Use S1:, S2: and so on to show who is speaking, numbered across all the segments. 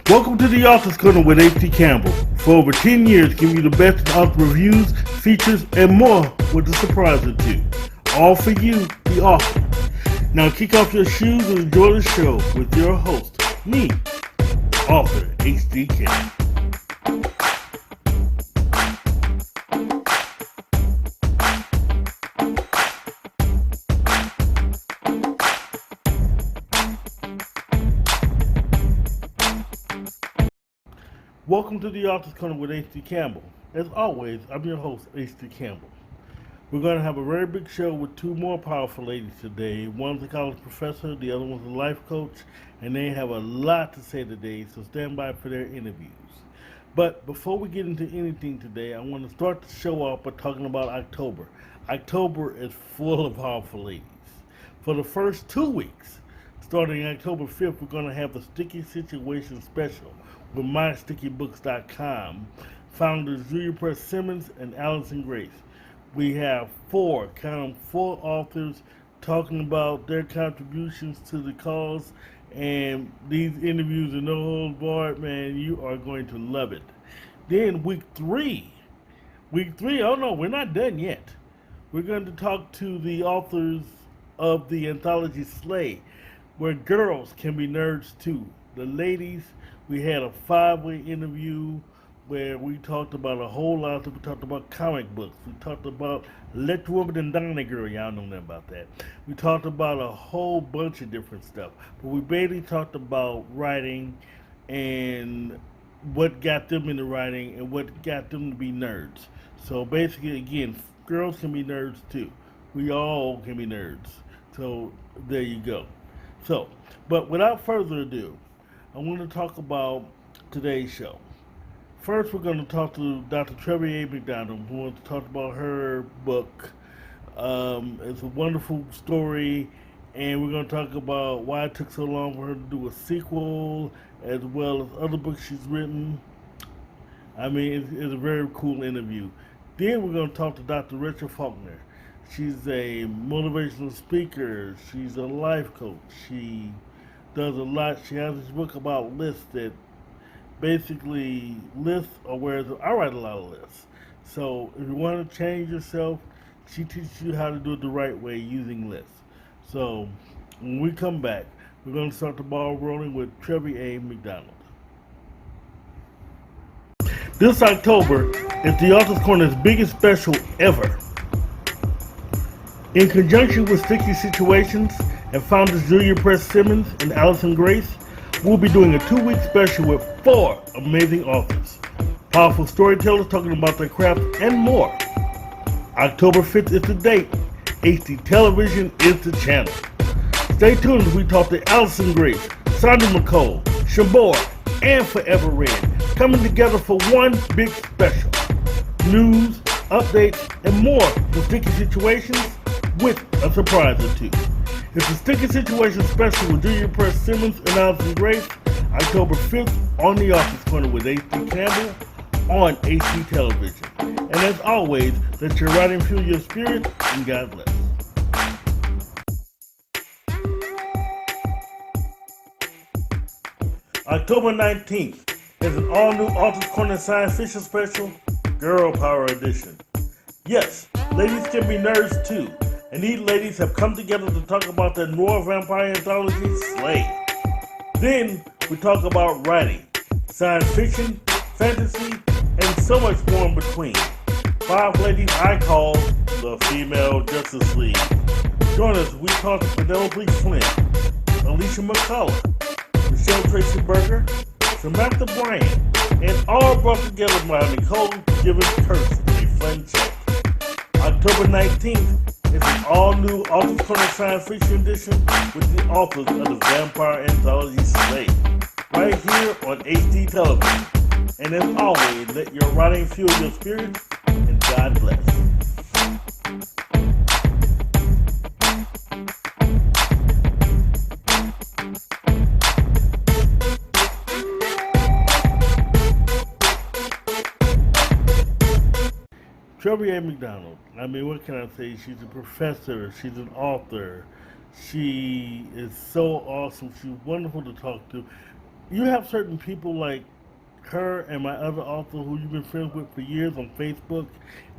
S1: Welcome to the Author's Corner with H.D. Campbell. For over 10 years, giving you the best author reviews, features, and more with a surprise or two. All for you, the author. Now kick off your shoes and enjoy the show with your host, me, author H.D. Campbell. Welcome to the Author's Corner with H.D. Campbell. As always, I'm your host, H.D. Campbell. We're going to have a very big show with two more powerful ladies today. One's a college professor, the other one's a life coach, and they have a lot to say today, so stand by for their interviews. But before we get into anything today, I want to start the show off by talking about October. October is full of powerful ladies. For the first 2 weeks, starting October 5th, we're going to have the Sticky Situation Special with MyStickyBooks.com, founders Julia Press Simmons and Allison Grace. We have four authors talking about their contributions to the cause, and these interviews are no holds barred, man. You are going to love it. Then week three, oh no, we're not done yet. We're going to talk to the authors of the anthology Slay, where girls can be nerds too. The ladies, we had a 5-way interview where we talked about a whole lot of stuff. We talked about comic books. We talked about Let Woman and Donnie Girl. Y'all know nothing about that. We talked about a whole bunch of different stuff. But we basically talked about writing and what got them into writing and what got them to be nerds. So basically, again, girls can be nerds too. We all can be nerds. So there you go. So, but without further ado, I want to talk about today's show. First, we're going to talk to Dr. Trevy A McDonald, who wants to talk about her book. It's a wonderful story, and we're going to talk about why it took so long for her to do a sequel, as well as other books she's written. I mean, it's a very cool interview. Then we're going to talk to Dr. Recha Faulkner. She's a motivational speaker. She's a life coach. She does a lot. She has this book about lists that basically lists are where I write a lot of lists. So if you want to change yourself, she teaches you how to do it the right way using lists. So when we come back, we're going to start the ball rolling with Trevy A McDonald. This October is the Author's Corner's biggest special ever. In conjunction with Sticky Situations and founders Julia Press Simmons and Allison Grace, we'll be doing a 2-week special with 4 amazing authors, powerful storytellers talking about their craft, and more. October 5th is the date. HD Television is the channel. Stay tuned as we talk to Allison Grace, Sandra McCall, Shabor, and Forever Red, coming together for one big special. News, updates, and more from Sticky Situations with a surprise or two. It's a Sticky Situation Special with Julia Press Simmons and Allison Grace, October 5th on the Author's Corner with H.D. Campbell on HD Television. And as always, let your writing fuel your spirit, and God bless. October 19th is an all-new Author's Corner Science Fiction Special, Girl Power Edition. Yes, ladies can be nerds too. And these ladies have come together to talk about their noir vampire anthology, Slay. Then we talk about writing, science fiction, fantasy, and so much more in between. 5 ladies I call the Female Justice League. Join us as we talk to Penelope Flynn, Alicia McCullough, Michelle Tracy Berger, Samantha Bryant, and all brought together by Nicole Givens Kurtz in a fun chat. October 19th is an all-new Author's Corner Science Fiction Edition with the authors of the Vampire Anthology Slay, right here on HD Television. And as always, let your writing fuel your spirit, and God bless. Trevy A McDonald, I mean, what can I say? She's a professor, she's an author, she is so awesome, she's wonderful to talk to. you have certain people like her and my other author who you've been friends with for years on Facebook,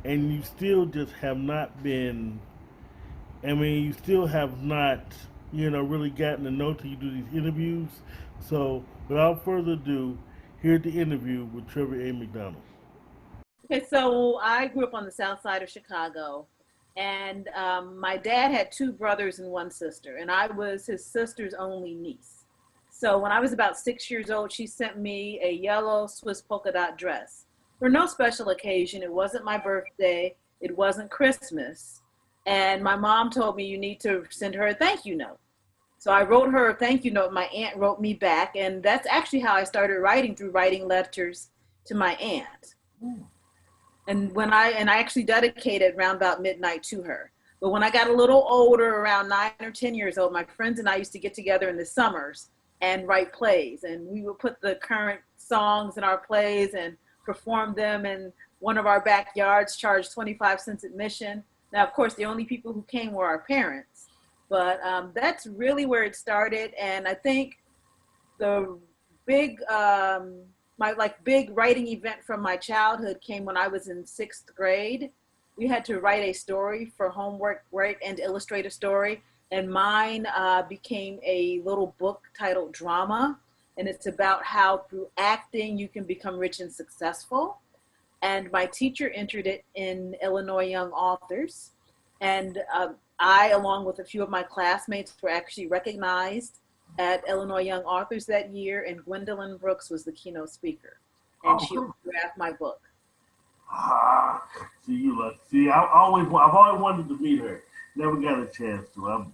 S1: and you still just have not been. I mean, you still have not, really gotten to know till you do these interviews. So, without further ado, here's the interview with Trevy A McDonald.
S2: Okay, so I grew up on the south side of Chicago, and my dad had two brothers and one sister, and I was his sister's only niece. So when I was about 6 years old, she sent me a yellow Swiss polka dot dress for no special occasion. It wasn't my birthday, it wasn't Christmas. And my mom told me, you need to send her a thank you note. So I wrote her a thank you note. My aunt wrote me back, and that's actually how I started writing, through writing letters to my aunt. And I actually dedicated around about midnight to her. But when I got a little older, around 9 or 10 years old, my friends and I used to get together in the summers and write plays, and we would put the current songs in our plays and perform them in one of our backyards, charge 25 cents admission. Now, of course, the only people who came were our parents, but that's really where it started. And I think the big my like big writing event from my childhood came when I was in sixth grade. We had to write a story for homework, write and illustrate a story, and mine became a little book titled Drama, and it's about how through acting you can become rich and successful. And my teacher entered it in Illinois Young Authors, and I, along with a few of my classmates, were actually recognized at Illinois Young Authors that year, and Gwendolyn Brooks was the keynote speaker, and
S1: Oh,
S2: she
S1: good.
S2: autographed my book.
S1: Ah, see you look. See, I've always wanted to meet her. Never got a chance to.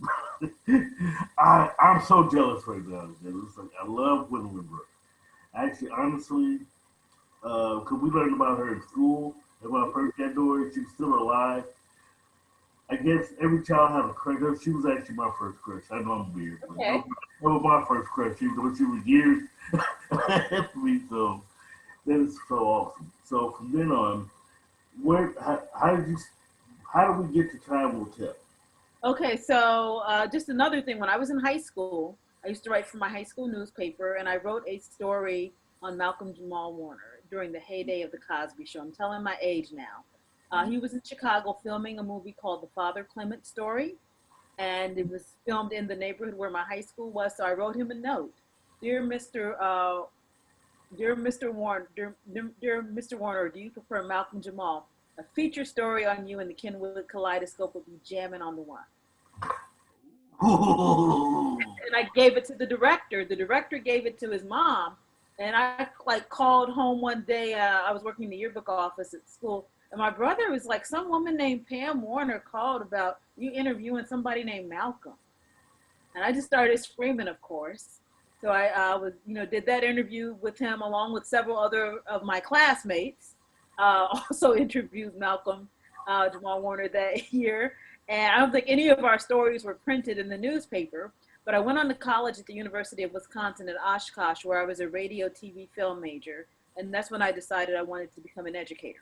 S1: I'm so jealous right now. It's like I love Gwendolyn Brooks. Actually, honestly, because we learned about her in school, and when I first got to her, she was still alive. I guess every child has a crush. She was actually my first crush. I know I'm weird, but
S2: Okay.
S1: that was my first crush. She was years ahead of me, so that is so awesome. So from then on, how did you, how did we get to Time Will Tell?
S2: Okay, so just another thing, when I was in high school, I used to write for my high school newspaper, and I wrote a story on Malcolm Jamal Warner during the heyday of The Cosby Show. I'm telling my age now. He was in Chicago filming a movie called The Father Clement Story, and it was filmed in the neighborhood where my high school was. So I wrote him a note. Dear Mr. Dear Mr. Warner, do you prefer Malcolm Jamal? A feature story on you in the Kenwood Kaleidoscope would be jamming on the one.
S1: Ooh.
S2: And I gave it to the director. The director gave it to his mom, and I like called home one day. I was working in the yearbook office at school, and my brother was like, "Some woman named Pam Warner called about you interviewing somebody named Malcolm," and I just started screaming, of course. So I was, did that interview with him along with several other of my classmates. Also interviewed Malcolm Jamal Warner that year. And I don't think any of our stories were printed in the newspaper, but I went on to college at the University of Wisconsin at Oshkosh, where I was a radio, TV, film major. And that's when I decided I wanted to become an educator.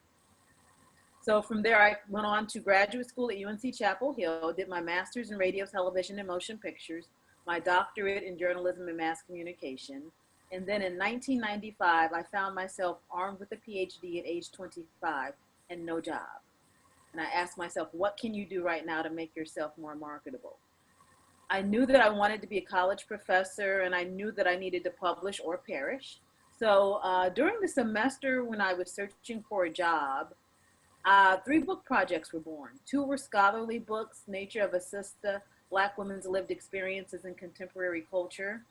S2: So from there, I went on to graduate school at UNC Chapel Hill, did my master's in radio, television, and motion pictures, my doctorate in journalism and mass communication. And then in 1995, I found myself armed with a PhD at age 25 and no job. And I asked myself, what can you do right now to make yourself more marketable? I knew that I wanted to be a college professor, and I knew that I needed to publish or perish. So during the semester when I was searching for a job, three book projects were born. Two were scholarly books, Nature of a Sister, Black Women's Lived Experiences in Contemporary Culture.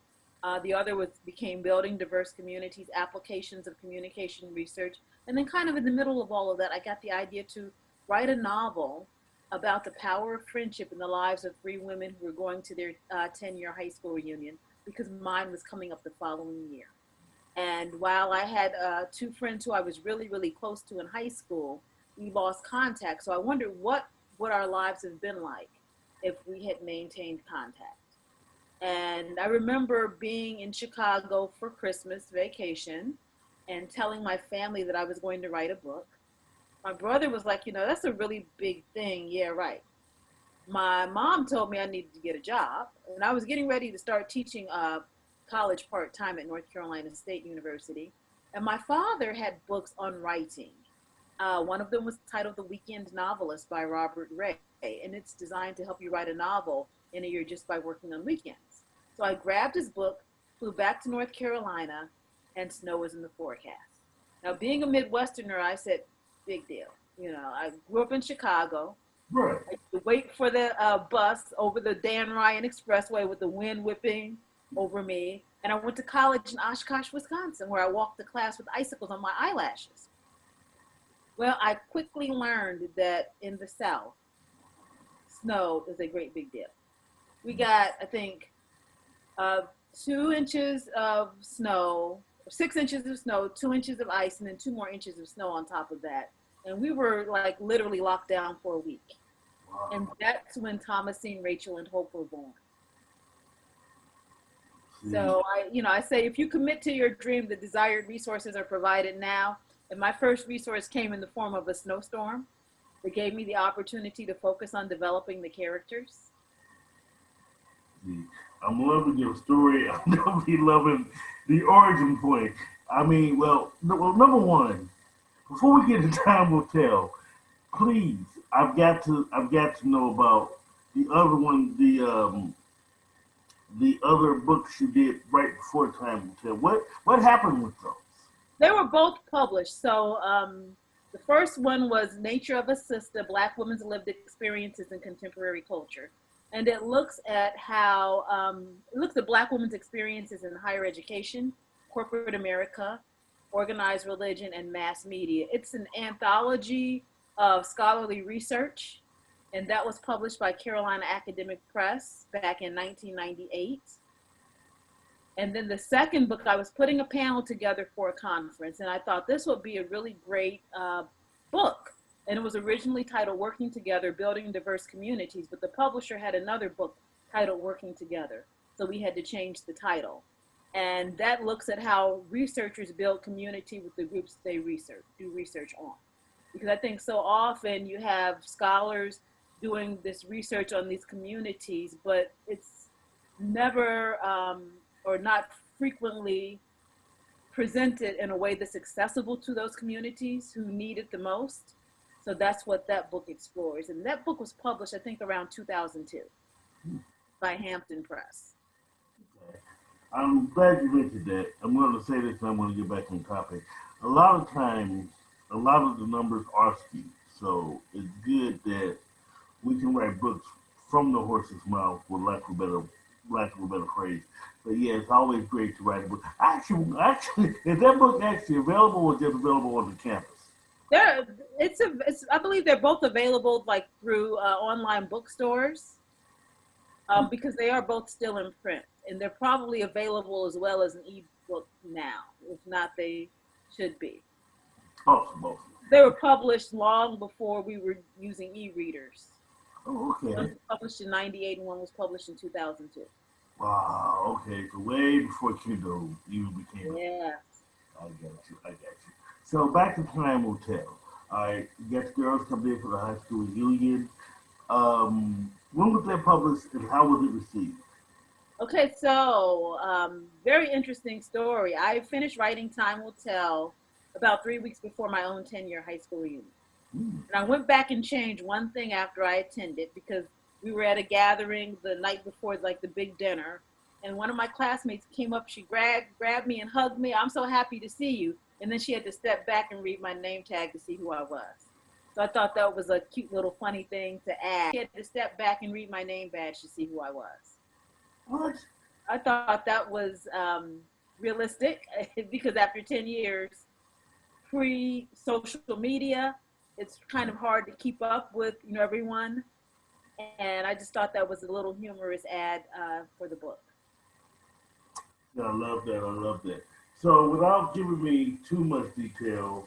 S2: The other became Building Diverse Communities, Applications of Communication Research. And then kind of in the middle of all of that, I got the idea to write a novel about the power of friendship in the lives of three women who were going to their 10-year high school reunion, because mine was coming up the following year. And while I had two friends who I was really, really close to in high school, we lost contact. So I wondered what would our lives have been like if we had maintained contact. And I remember being in Chicago for Christmas vacation and telling my family that I was going to write a book. My brother was like, that's a really big thing. Yeah, right. My mom told me I needed to get a job, and I was getting ready to start teaching college part-time at North Carolina State University. And my father had books on writing. One of them was titled The Weekend Novelist by Robert Ray, and it's designed to help you write a novel in a year just by working on weekends. So I grabbed his book, flew back to North Carolina, and snow was in the forecast. Now, being a Midwesterner, I said, big deal. You know, I grew up in Chicago.
S1: Right.
S2: I used to wait for the bus over the Dan Ryan Expressway with the wind whipping over me. And I went to college in Oshkosh, Wisconsin, where I walked to class with icicles on my eyelashes. Well, I quickly learned that in the South, snow is a great big deal. We got, I think, 2 inches of snow, 6 inches of snow, 2 inches of ice, and then 2 more inches of snow on top of that. And we were like literally locked down for a week.
S1: Wow.
S2: And that's when Thomasine, Rachel, and Hope were born. So I say, if you commit to your dream, the desired resources are provided now. And my first resource came in the form of a snowstorm that gave me the opportunity to focus on developing the characters.
S1: I'm loving your story. I'm definitely loving the origin point. I mean, well, number one, before we get to Time Will Tell, please, I've got to know about the other one, the other books you did right before Time Will Tell. What happened with those?
S2: They were both published. So the first one was Nature of a Sister, Black Women's Lived Experiences in Contemporary Culture. And it looks at how, it looks at Black women's experiences in higher education, corporate America, organized religion, and mass media. It's an anthology of scholarly research, and that was published by Carolina Academic Press back in 1998. And then the second book, I was putting a panel together for a conference, and I thought this would be a really great book. And it was originally titled Working Together, Building Diverse Communities, but the publisher had another book titled Working Together. So we had to change the title. And that looks at how researchers build community with the groups they do research on. Because I think so often you have scholars doing this research on these communities, but it's never or not frequently presented in a way that's accessible to those communities who need it the most. So that's what that book explores. And that book was published, I think, around 2002 by Hampton Press.
S1: Okay. I'm glad you mentioned that. I'm going to say this and I'm going to get back on topic. A lot of times, a lot of the numbers are skewed. So it's good that we can write books from the horse's mouth, for lack of a better phrase. But yeah, it's always great to write a book. Actually, is that book actually available or just available on the campus?
S2: I believe they're both available like through online bookstores because they are both still in print, and they're probably available as well as an ebook now. If not, they should be.
S1: Awesome.
S2: They were published long before we were using e-readers.
S1: Oh, okay.
S2: One was published in '98 and one was published in 2002.
S1: Wow, okay. So way before Kindle even became.
S2: Yeah.
S1: I got you. So back to Time Will Tell. All right, Guest Girls come in for the high school reunion. When was that published and how was it received?
S2: Okay, so very interesting story. I finished writing Time Will Tell about 3 weeks before my own 10-year high school reunion. And I went back and changed one thing after I attended because we were at a gathering the night before, like the big dinner. And one of my classmates came up, she grabbed me and hugged me. I'm so happy to see you. And then she had to step back and read my name tag to see who I was. So I thought that was a cute little funny thing to add. She had to step back and read my name badge to see who I was.
S1: What?
S2: I thought that was realistic because after 10 years, pre-social media, it's kind of hard to keep up with everyone. And I just thought that was a little humorous ad for the book.
S1: Yeah, I love that. So without giving me too much detail,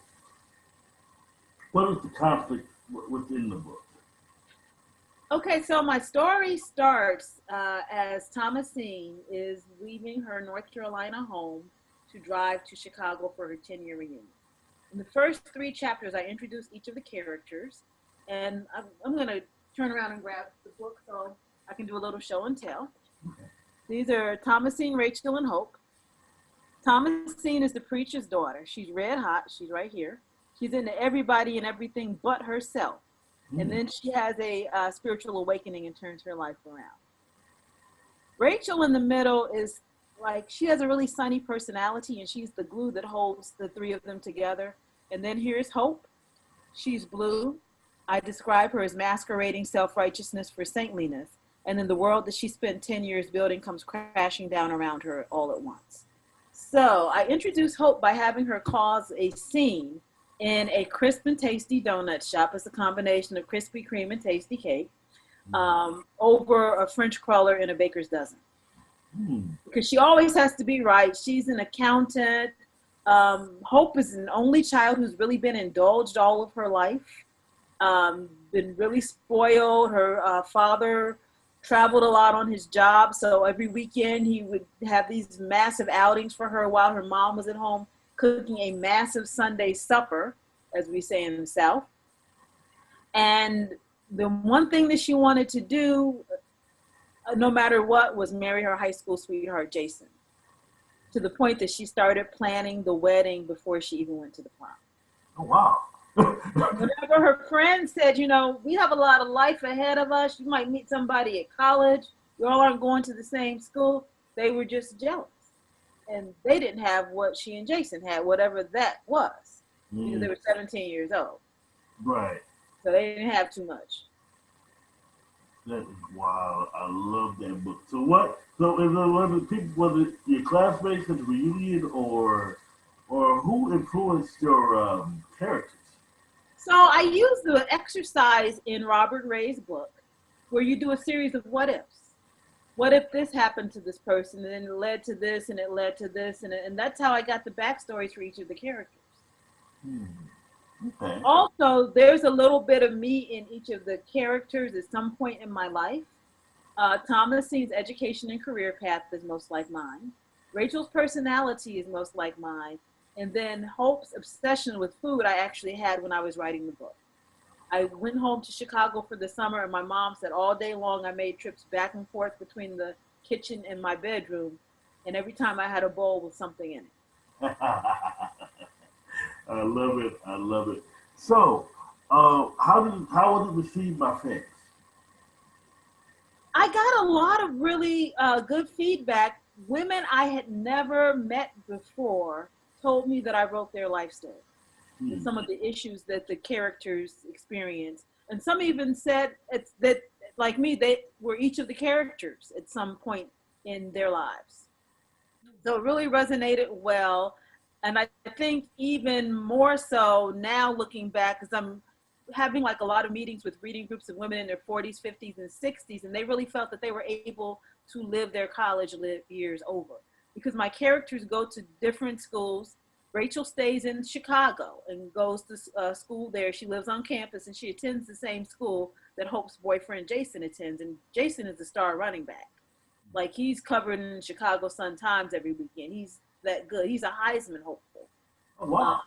S1: what is the conflict within the book?
S2: Okay, so my story starts as Thomasine is leaving her North Carolina home to drive to Chicago for her 10-year reunion. In the first 3 chapters, I introduce each of the characters, and I'm going to turn around and grab the book so I can do a little show and tell.
S1: Okay.
S2: These are Thomasine, Rachel, and Hope. Thomasine is the preacher's daughter. She's red hot. She's right here. She's into everybody and everything but herself. And then she has a spiritual awakening and turns her life around. Rachel in the middle is like, she has a really sunny personality and she's the glue that holds the three of them together. And then here's Hope. She's blue. I describe her as masquerading self-righteousness for saintliness. And then the world that she spent 10 years building comes crashing down around her all at once. So I introduce Hope by having her cause a scene in a crisp and tasty donut shop. It's a combination of Krispy Kreme and tasty cake, over a French cruller and a baker's dozen. Because she always has to be right. She's an accountant. Hope is an only child who's really been indulged all of her life, been really spoiled. Her father traveled a lot on his job, so every weekend he would have these massive outings for her while her mom was at home cooking a massive Sunday supper, as we say in the South. And the one thing that she wanted to do, no matter what, was marry her high school sweetheart, Jason, to the point that she started planning the wedding before she even went to the prom.
S1: Oh, wow.
S2: Whenever her friends said, you know, we have a lot of life ahead of us, you might meet somebody at college, you all aren't going to the same school, they were just jealous. And they didn't have what she and Jason had, whatever that was, because they were 17 years old.
S1: Right.
S2: So they didn't have too much.
S1: That is wild. I love that book. So what? So is there other people, was it your classmates at the reunion, or who influenced your characters?
S2: So I use the exercise in Robert Ray's book, where you do a series of what ifs. What if this happened to this person, and then it led to this, and it led to this, and that's how I got the backstories for each of the characters.
S1: Okay.
S2: Also, there's a little bit of me in each of the characters at some point in my life. Thomasin's education and career path is most like mine. Rachel's personality is most like mine. And then Hope's obsession with food I actually had when I was writing the book. I went home to Chicago for the summer, and my mom said all day long I made trips back and forth between the kitchen and my bedroom, and every time I had a bowl with something in it.
S1: I love it. I love it. So, how was it received by fans?
S2: I got a lot of really good feedback. Women I had never met before told me that I wrote their life story. And some of the issues that the characters experience. And some even said that, like me, they were each of the characters at some point in their lives. So it really resonated well. And I think even more so now looking back, because I'm having like a lot of meetings with reading groups of women in their 40s, 50s, and 60s, and they really felt that they were able to live their college years over. Because my characters go to different schools. Rachel stays in Chicago and goes to school there. She lives on campus and she attends the same school that Hope's boyfriend Jason attends. And Jason is the star running back. Like, he's covered in Chicago Sun-Times every weekend. He's that good. He's a Heisman hopeful.
S1: Oh, wow.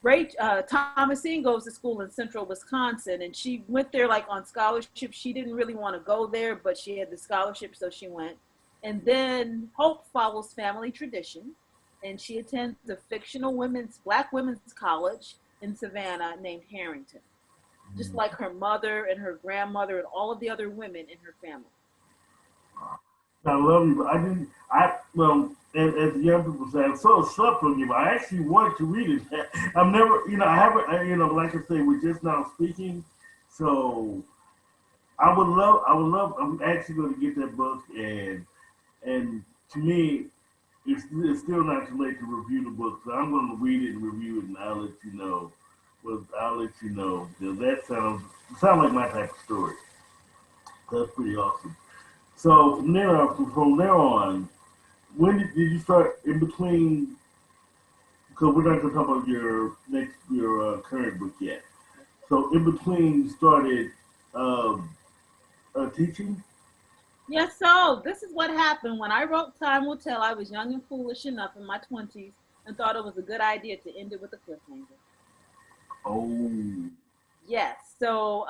S2: Thomasine goes to school in central Wisconsin, and she went there like on scholarship. She didn't really want to go there, but she had the scholarship, so she went. And then Hope follows family tradition, and she attends a fictional black women's college in Savannah named Harrington, just like her mother and her grandmother and all of the other women in her family.
S1: I love you, but well, as young people say, I'm so slept from you, but I actually wanted to read it. I've never, I haven't, like I say, we're just now speaking, so I would love, I'm actually going to get that book, and to me, it's still not too late to review the book, so I'm going to read it and review it, and I'll let you know. Well, I'll let you know, because that sounds like my type of story. That's pretty awesome. So from there on, when did you start in between? Because we're not going to talk about your current book yet. So in between, you started teaching.
S2: Yes, so this is what happened. When I wrote Time Will Tell, I was young and foolish enough in my 20s and thought it was a good idea to end it with a cliffhanger.
S1: Oh.
S2: Yes, so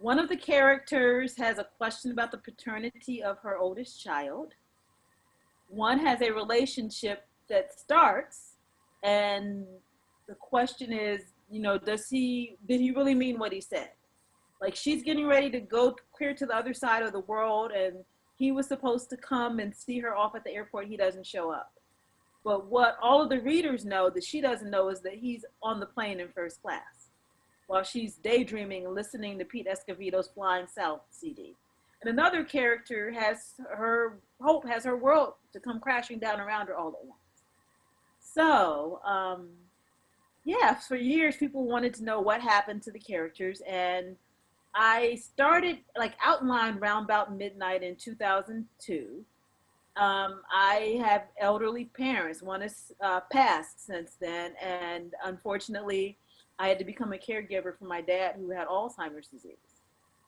S2: One of the characters has a question about the paternity of her oldest child. One has a relationship that starts, and the question is, did he really mean what he said? Like, she's getting ready to go clear to the other side of the world, and he was supposed to come and see her off at the airport. He doesn't show up. But what all of the readers know that she doesn't know is that he's on the plane in first class while she's daydreaming and listening to Pete Escovedo's Flying South CD. And another character has her world to come crashing down around her all at once. So, yeah, for years people wanted to know what happened to the characters, and I started outline round about midnight in 2002. I have elderly parents. One has passed since then, and unfortunately, I had to become a caregiver for my dad who had Alzheimer's disease.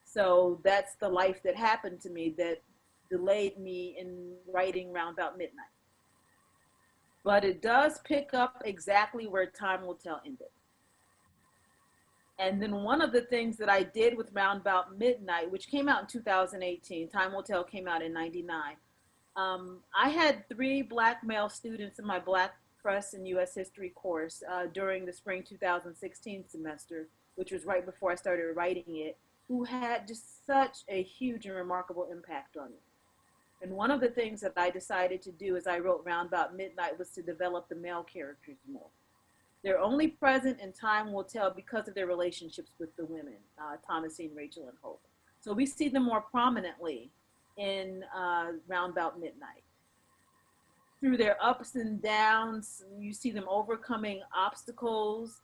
S2: So that's the life that happened to me that delayed me in writing round about midnight. But it does pick up exactly where Time Will Tell ended. And then one of the things that I did with round about midnight, which came out in 2018, Time Will Tell came out in 99. I had 3 Black male students in my Black Press and U.S. History course during the spring 2016 semester, which was right before I started writing it, who had just such a huge and remarkable impact on me. And one of the things that I decided to do as I wrote round about midnight was to develop the male characters more. They're only present in Time Will Tell because of their relationships with the women, Thomasine, Rachel, and Hope. So we see them more prominently in round about midnight. Through their ups and downs, you see them overcoming obstacles,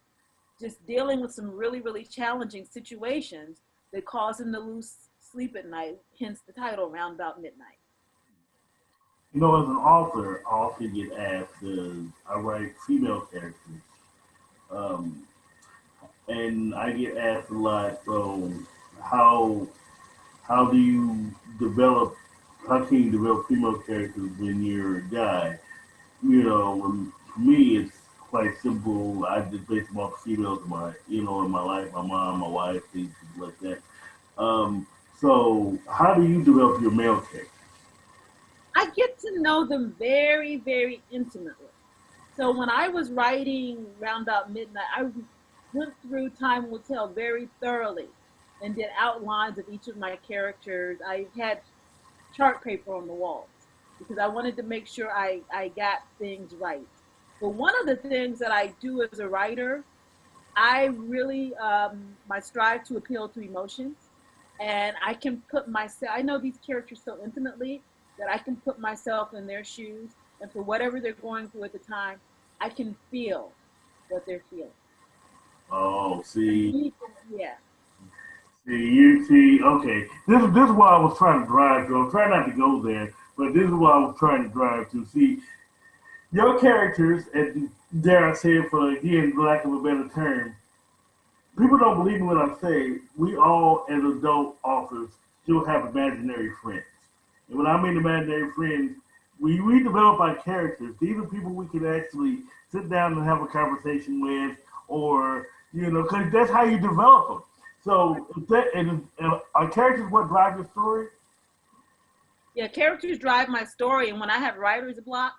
S2: just dealing with some really, really challenging situations that cause them to lose sleep at night, hence the title, Round About Midnight.
S1: You know, as an author, I often get asked, I write female characters. Um, and I get asked a lot, so how how do you develop how can you develop female characters when you're a guy? For me, it's quite simple. I just base them off females in my life, my mom, my wife, things like that. So how do you develop your male character?
S2: I get to know them very, very intimately. So when I was writing Round About Midnight, I went through Time Will Tell very thoroughly and did outlines of each of my characters. I had chart paper on the walls because I wanted to make sure I got things right. But one of the things that I do as a writer, I really my strive to appeal to emotions, and I can put myself. I know these characters so intimately that I can put myself in their shoes, and for whatever they're going through at the time, I can feel what they're feeling.
S1: Oh, see,
S2: Yeah.
S1: okay. This is what I was trying to drive to. I'm trying not to go there, but this is what I was trying to drive to. See, your characters, and dare I say it for again, lack of a better term, people don't believe me when I say we all, as adult authors, still have imaginary friends. And when I mean imaginary friends, we develop our characters. These are people we can actually sit down and have a conversation with, or because that's how you develop them. So and our characters what drive your story.
S2: Yeah, characters drive my story, and when I have writer's block,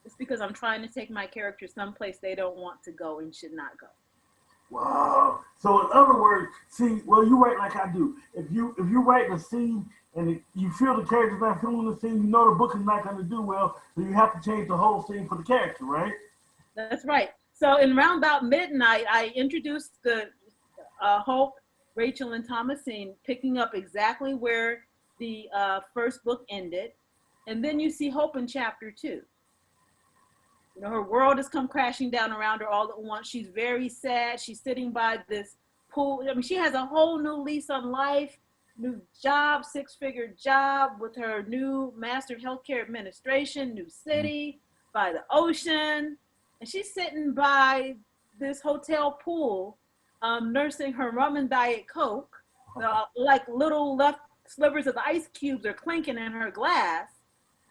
S2: it's because I'm trying to take my characters someplace they don't want to go and should not go.
S1: Wow. So in other words, see, well, you write like I do. If you write a scene and you feel the character's not feeling the scene, you know the book is not going to do well, so you have to change the whole scene for the character, right?
S2: That's right. So in Roundabout Midnight, I introduced the Hope, Rachel, and Thomasine, picking up exactly where the first book ended, and then you see Hope in chapter 2. Her world has come crashing down around her all at once. She's very sad. She's sitting by this pool. I mean, she has a whole new lease on life, new job, 6-figure job with her new Master of Healthcare Administration, new city, by the ocean. And she's sitting by this hotel pool, nursing her rum and Diet Coke. Like little left slivers of the ice cubes are clinking in her glass.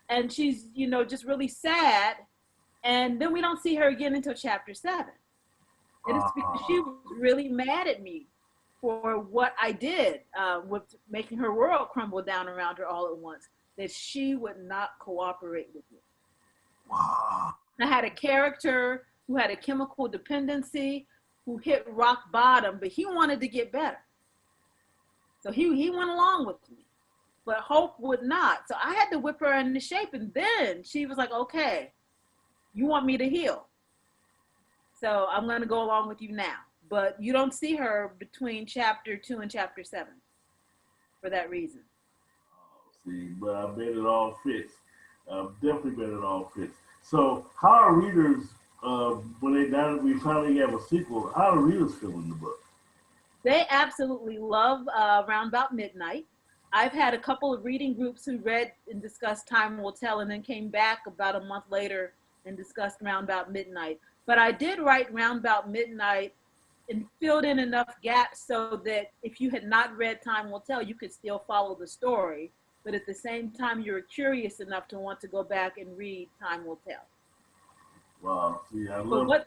S2: And she's, just really sad. And then we don't see her again until chapter 7. And it's because she was really mad at me for what I did with making her world crumble down around her all at once, that she would not cooperate with me.
S1: Wow.
S2: I had a character who had a chemical dependency, who hit rock bottom, but he wanted to get better. So he went along with me, but Hope would not. So I had to whip her into shape. And then she was like, okay, you want me to heal. So I'm going to go along with you now. But you don't see her between chapter 2 and chapter 7 for that reason.
S1: Oh, see, but I bet it all fits. Definitely bet it all fits. So, how are readers, when they now that we finally have a sequel, how are readers feeling the book?
S2: They absolutely love Round About Midnight. I've had a couple of reading groups who read and discussed Time Will Tell and then came back about a month later and discussed Round About Midnight. But I did write Round About Midnight and filled in enough gaps so that if you had not read Time Will Tell, you could still follow the story. But at the same time, you were curious enough to want to go back and read Time Will Tell.
S1: Wow, see, I
S2: But
S1: love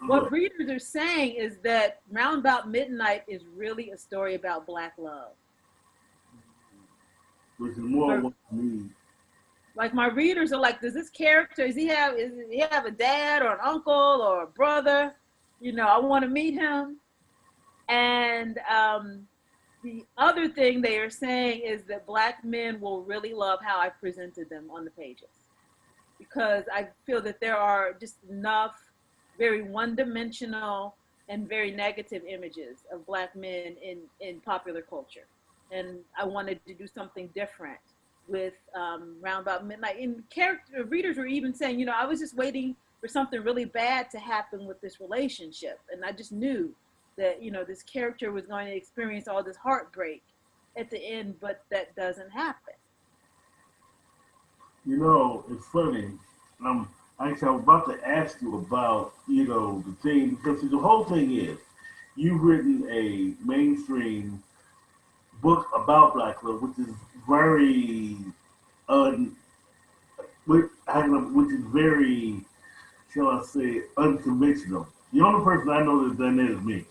S2: what readers are saying is that Round About Midnight is really a story about Black love.
S1: which is more what I need.
S2: Like my readers are like, does this character, does he have a dad or an uncle or a brother? You know, I want to meet him. And the other thing they are saying is that Black men will really love how I presented them on the pages, because I feel that there are just enough very one-dimensional and very negative images of Black men in popular culture. And I wanted to do something different with Round About Midnight. And character readers were even saying, you know, I was just waiting for something really bad to happen with this relationship. And I just knew that, you know, this character was going to experience all this heartbreak at the end, but that doesn't happen.
S1: You know, it's funny. Actually, I was about to ask you about, you know, the thing, because the whole thing is, you've written a mainstream book about Black love, which is very, which is very, shall I say, unconventional. The only person I know that's done that is me.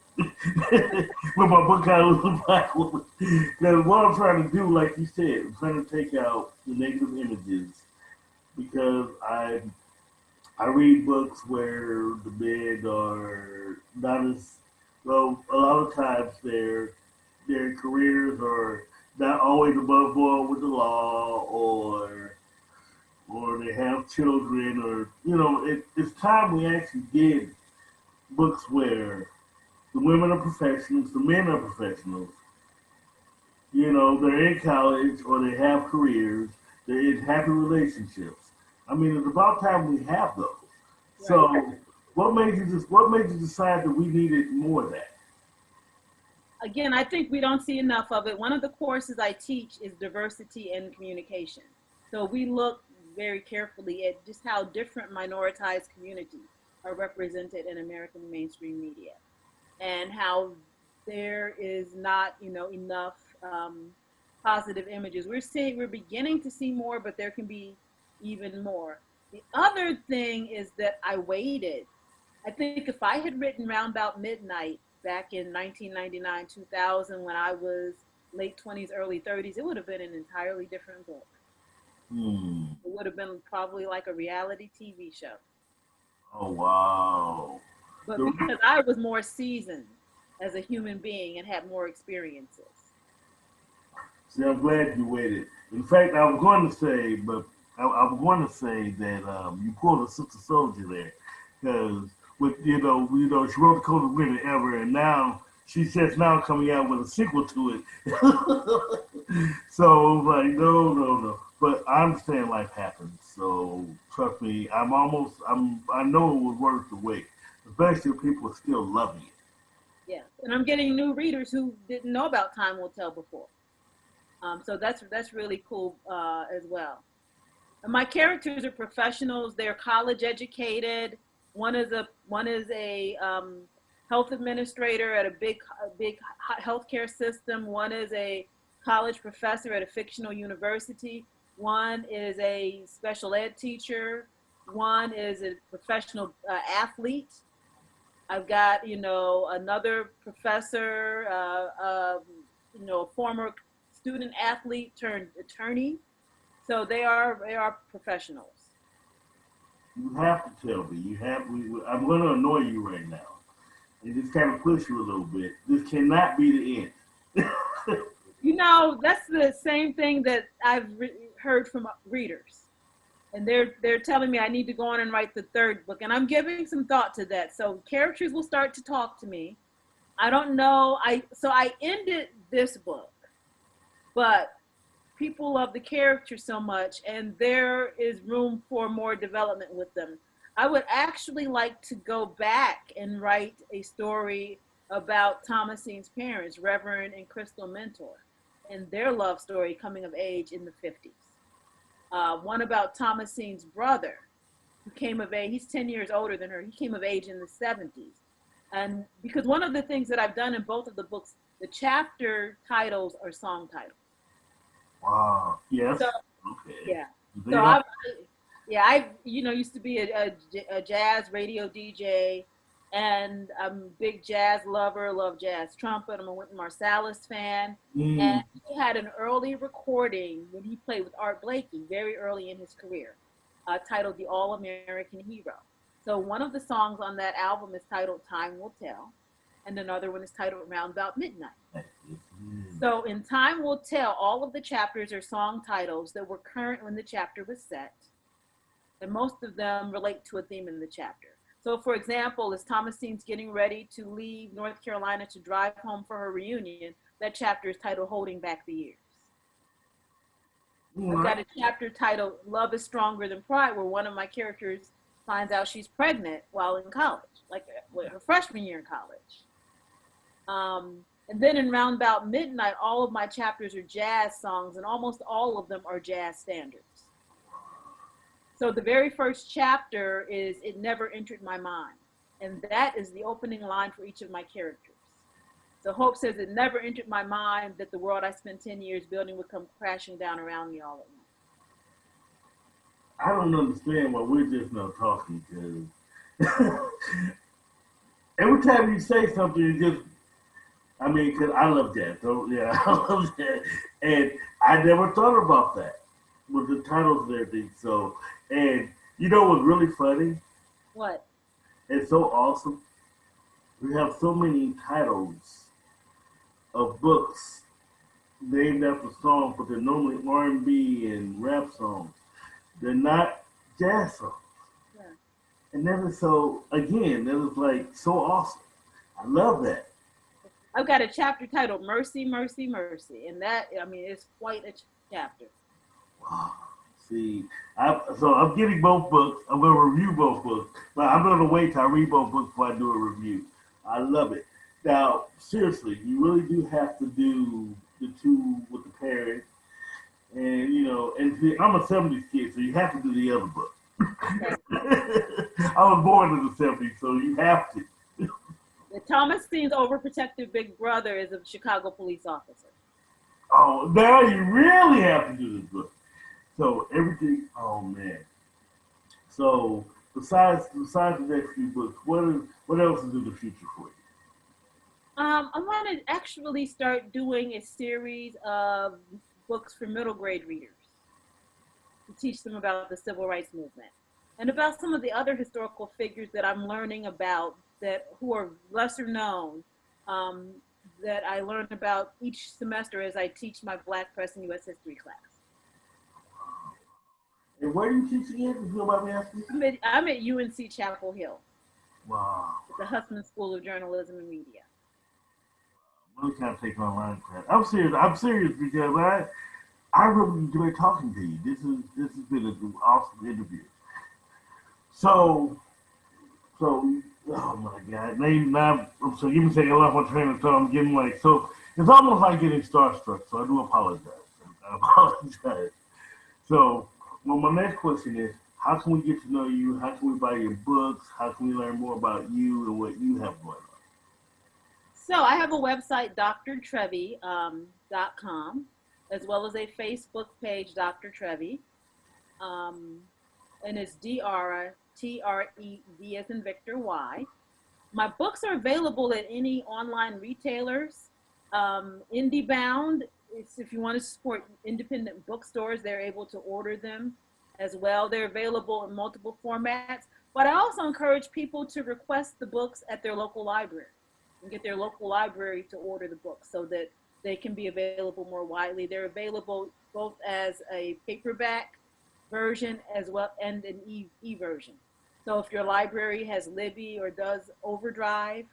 S1: With my book out was a Black woman. Now, what I'm trying to do, like you said, I'm trying to take out the negative images, because I read books where the men are not as well. A lot of times their careers are not always above board with the law, or they have children, or you know, it's time we actually did books where the women are professionals, the men are professionals. You know, they're in college or they have careers, they're in happy relationships. I mean, it's about time we have those. So,
S2: Right.
S1: what made you decide that we needed more of that?
S2: Again, I think we don't see enough of it. One of the courses I teach is diversity and communication. So we look very carefully at just how different minoritized communities are represented in American mainstream media, and how there is not, you know, enough positive images. We're beginning to see more, but there can be even more. The other thing is that I waited. I think if I had written Round About Midnight back in 1999, 2000, when I was late 20s, early 30s, it would have been an entirely different book.
S1: Hmm.
S2: It would have been probably like a reality TV show.
S1: Oh wow.
S2: But
S1: The,
S2: because I was more seasoned as a human being and had more experiences.
S1: See, I'm glad you waited. In fact, I was going to say, but I was going to say that you pulled a Sister Soldier there, because with she wrote the coldest winter ever, and now she's just now coming out with a sequel to it. So I was like, no, no, no. But I understand life happens, so trust me, I know it was worth the wait, especially if people are still loving it.
S2: Yeah, and I'm getting new readers who didn't know about Time Will Tell before. So that's really cool as well. And my characters are professionals. They're college educated. One is a health administrator at a big healthcare system. One is a college professor at a fictional university. One is a special ed teacher. One is a professional athlete. I've got, another professor, a former student athlete turned attorney. So they are professionals.
S1: You have to tell me. You have. I'm going to annoy you right now and just kind of push you a little bit. This cannot be the end.
S2: That's the same thing that I've heard from readers, and they're telling me I need to go on and write the third book, and I'm giving some thought to that. So characters will start to talk to me. I don't know. I ended this book, but people love the characters so much, and there is room for more development with them. I would actually like to go back and write a story about Thomastine's parents, Reverend and Crystal Mentor, and their love story coming of age in the 50s. One about Thomastine's brother, who came of age. He's 10 years older than her. He came of age in the 70s. And because one of the things that I've done in both of the books, the chapter titles are song titles.
S1: Wow. Yes.
S2: So,
S1: Okay.
S2: yeah. So I used to be a jazz radio DJ, and I'm a big jazz lover, love jazz trumpet. I'm a Wynton Marsalis fan. And he had an early recording when he played with Art Blakey, very early in his career, titled The All-American Hero. So one of the songs on that album is titled Time Will Tell, and another one is titled Round About Midnight. So in Time Will Tell, all of the chapters are song titles that were current when the chapter was set, and most of them relate to a theme in the chapter. So for example, as Thomastine's getting ready to leave North Carolina to drive home for her reunion, that chapter is titled Holding Back the Years. I've got a chapter titled Love is Stronger Than Pride, where one of my characters finds out she's pregnant while in college, like her freshman year in college. And then in Roundabout Midnight, all of my chapters are jazz songs, and almost all of them are jazz standards. So the very first chapter is It Never Entered My Mind, and that is the opening line for each of my characters. So Hope says, it never entered my mind that the world I spent 10 years building would come crashing down around me all at
S1: I
S2: once.
S1: don't understand why we're just not talking, because every time you say something, it just, because I love jazz. So, yeah, I love jazz. And I never thought about that with the titles and everything. So, and you know what's really funny?
S2: What?
S1: It's so awesome. We have so many titles of books named after songs, but they're normally R&B and rap songs. They're not jazz songs.
S2: Yeah.
S1: And that is so, again, that is like so awesome. I love that.
S2: I've got a chapter titled Mercy, Mercy, Mercy. And that, it's quite a chapter.
S1: Wow. See, so I'm getting both books. I'm going to review both books. But I'm going to wait till I read both books before I do a review. I love it. Now, seriously, you really do have to do the two with the parents. And, and see, I'm a 70s kid, so you have to do the other book. I was born in the 70s, so you have to.
S2: The Thomastine's overprotective big brother is a Chicago police officer.
S1: Oh, now you really have to do this book. So everything, oh man. So besides the next few books, what else is in the future for you?
S2: I want to actually start doing a series of books for middle grade readers to teach them about the civil rights movement and about some of the other historical figures that I'm learning about who are lesser known, that I learn about each semester as I teach my Black Press and U.S. History class.
S1: And where are you teaching it, if you don't mind me asking?
S2: I'm at UNC Chapel Hill.
S1: Wow.
S2: The Hussman School of Journalism and Media.
S1: I'm really kind of taking online class. I'm serious because I really enjoy talking to you. This has been an awesome interview. So oh my God. Now, so you've been taking a lot of my training, so I'm getting so it's almost like getting starstruck, so I do apologize. I apologize. So, well, my next question is, how can we get to know you? How can we buy your books? How can we learn more about you and what you have going on?
S2: So I have a website, drtrevy.com, as well as a Facebook page, Dr. Trevy, and it's DRTREV as in Victor Y. My books are available at any online retailers. IndieBound, if you want to support independent bookstores, they're able to order them as well. They're available in multiple formats. But I also encourage people to request the books at their local library and get their local library to order the books so that they can be available more widely. They're available both as a paperback version as well and an e version. So if your library has Libby or does Overdrive,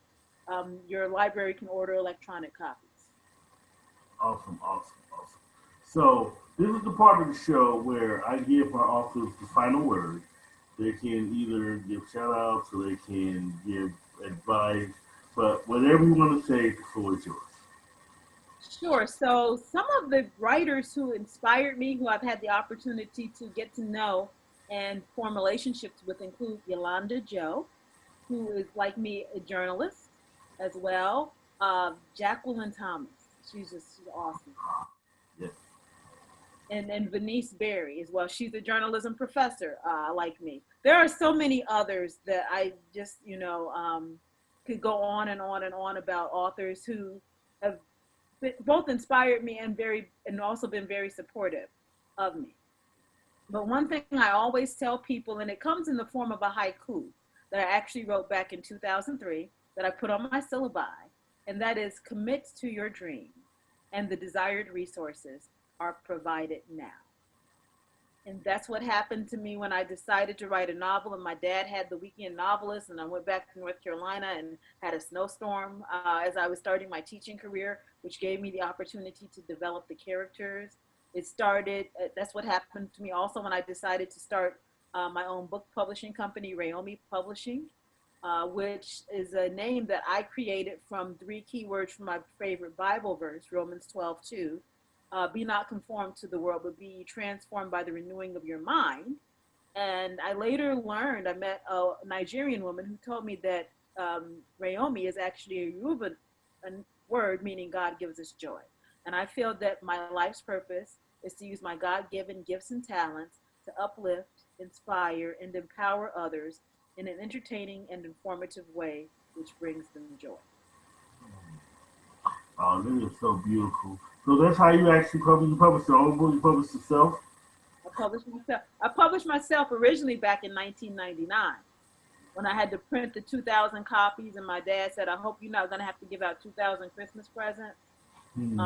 S2: your library can order electronic copies.
S1: Awesome, awesome, awesome. So this is the part of the show where I give our authors the final word. They can either give shout outs or they can give advice, but whatever you want to say, the floor is yours.
S2: Sure. So some of the writers who inspired me, who I've had the opportunity to get to know and form relationships with, include Yolanda Joe, who is like me, a journalist as well. Jacqueline Thomas, she's awesome.
S1: Yes.
S2: And Venice Berry as well. She's a journalism professor, like me. There are so many others that I just, could go on and on and on about authors who have both inspired me and also been very supportive of me. But one thing I always tell people, and it comes in the form of a haiku that I actually wrote back in 2003 that I put on my syllabi, and that is commit to your dream, and the desired resources are provided now. And that's what happened to me when I decided to write a novel. And my dad had the weekend novelist, and I went back to North Carolina and had a snowstorm as I was starting my teaching career, which gave me the opportunity to develop the characters. It started, that's what happened to me also when I decided to start my own book publishing company, Recha Publishing, which is a name that I created from three keywords from my favorite Bible verse, Romans 12:2. Be not conformed to the world, but be transformed by the renewing of your mind. And I later learned, I met a Nigerian woman who told me that Reyomi is actually a Yoruba word meaning God gives us joy. And I feel that my life's purpose is to use my God-given gifts and talents to uplift, inspire, and empower others in an entertaining and informative way, which brings them joy.
S1: Oh, that is so beautiful. So that's how you actually publish your own book. You publish yourself.
S2: I published myself originally back in 1999 when I had to print the 2,000 copies, and my dad said, "I hope you're not going to have to give out 2,000 Christmas presents,"
S1: Hmm.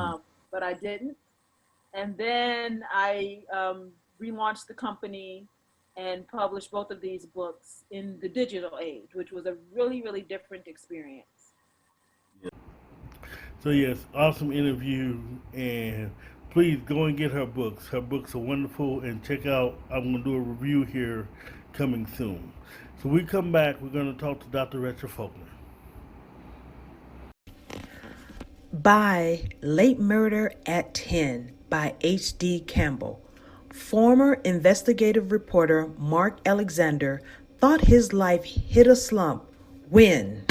S2: but I didn't. And then I relaunched the company and published both of these books in the digital age, which was a really, really different experience.
S1: So yes, awesome interview, and please go and get her books. Her books are wonderful, and check out. I'm going to do a review here, coming soon. So we come back. We're going to talk to Dr. Recha Faulkner.
S3: By Late Murder at 10 by H.D. Campbell. Former investigative reporter Mark Alexander thought his life hit a slump when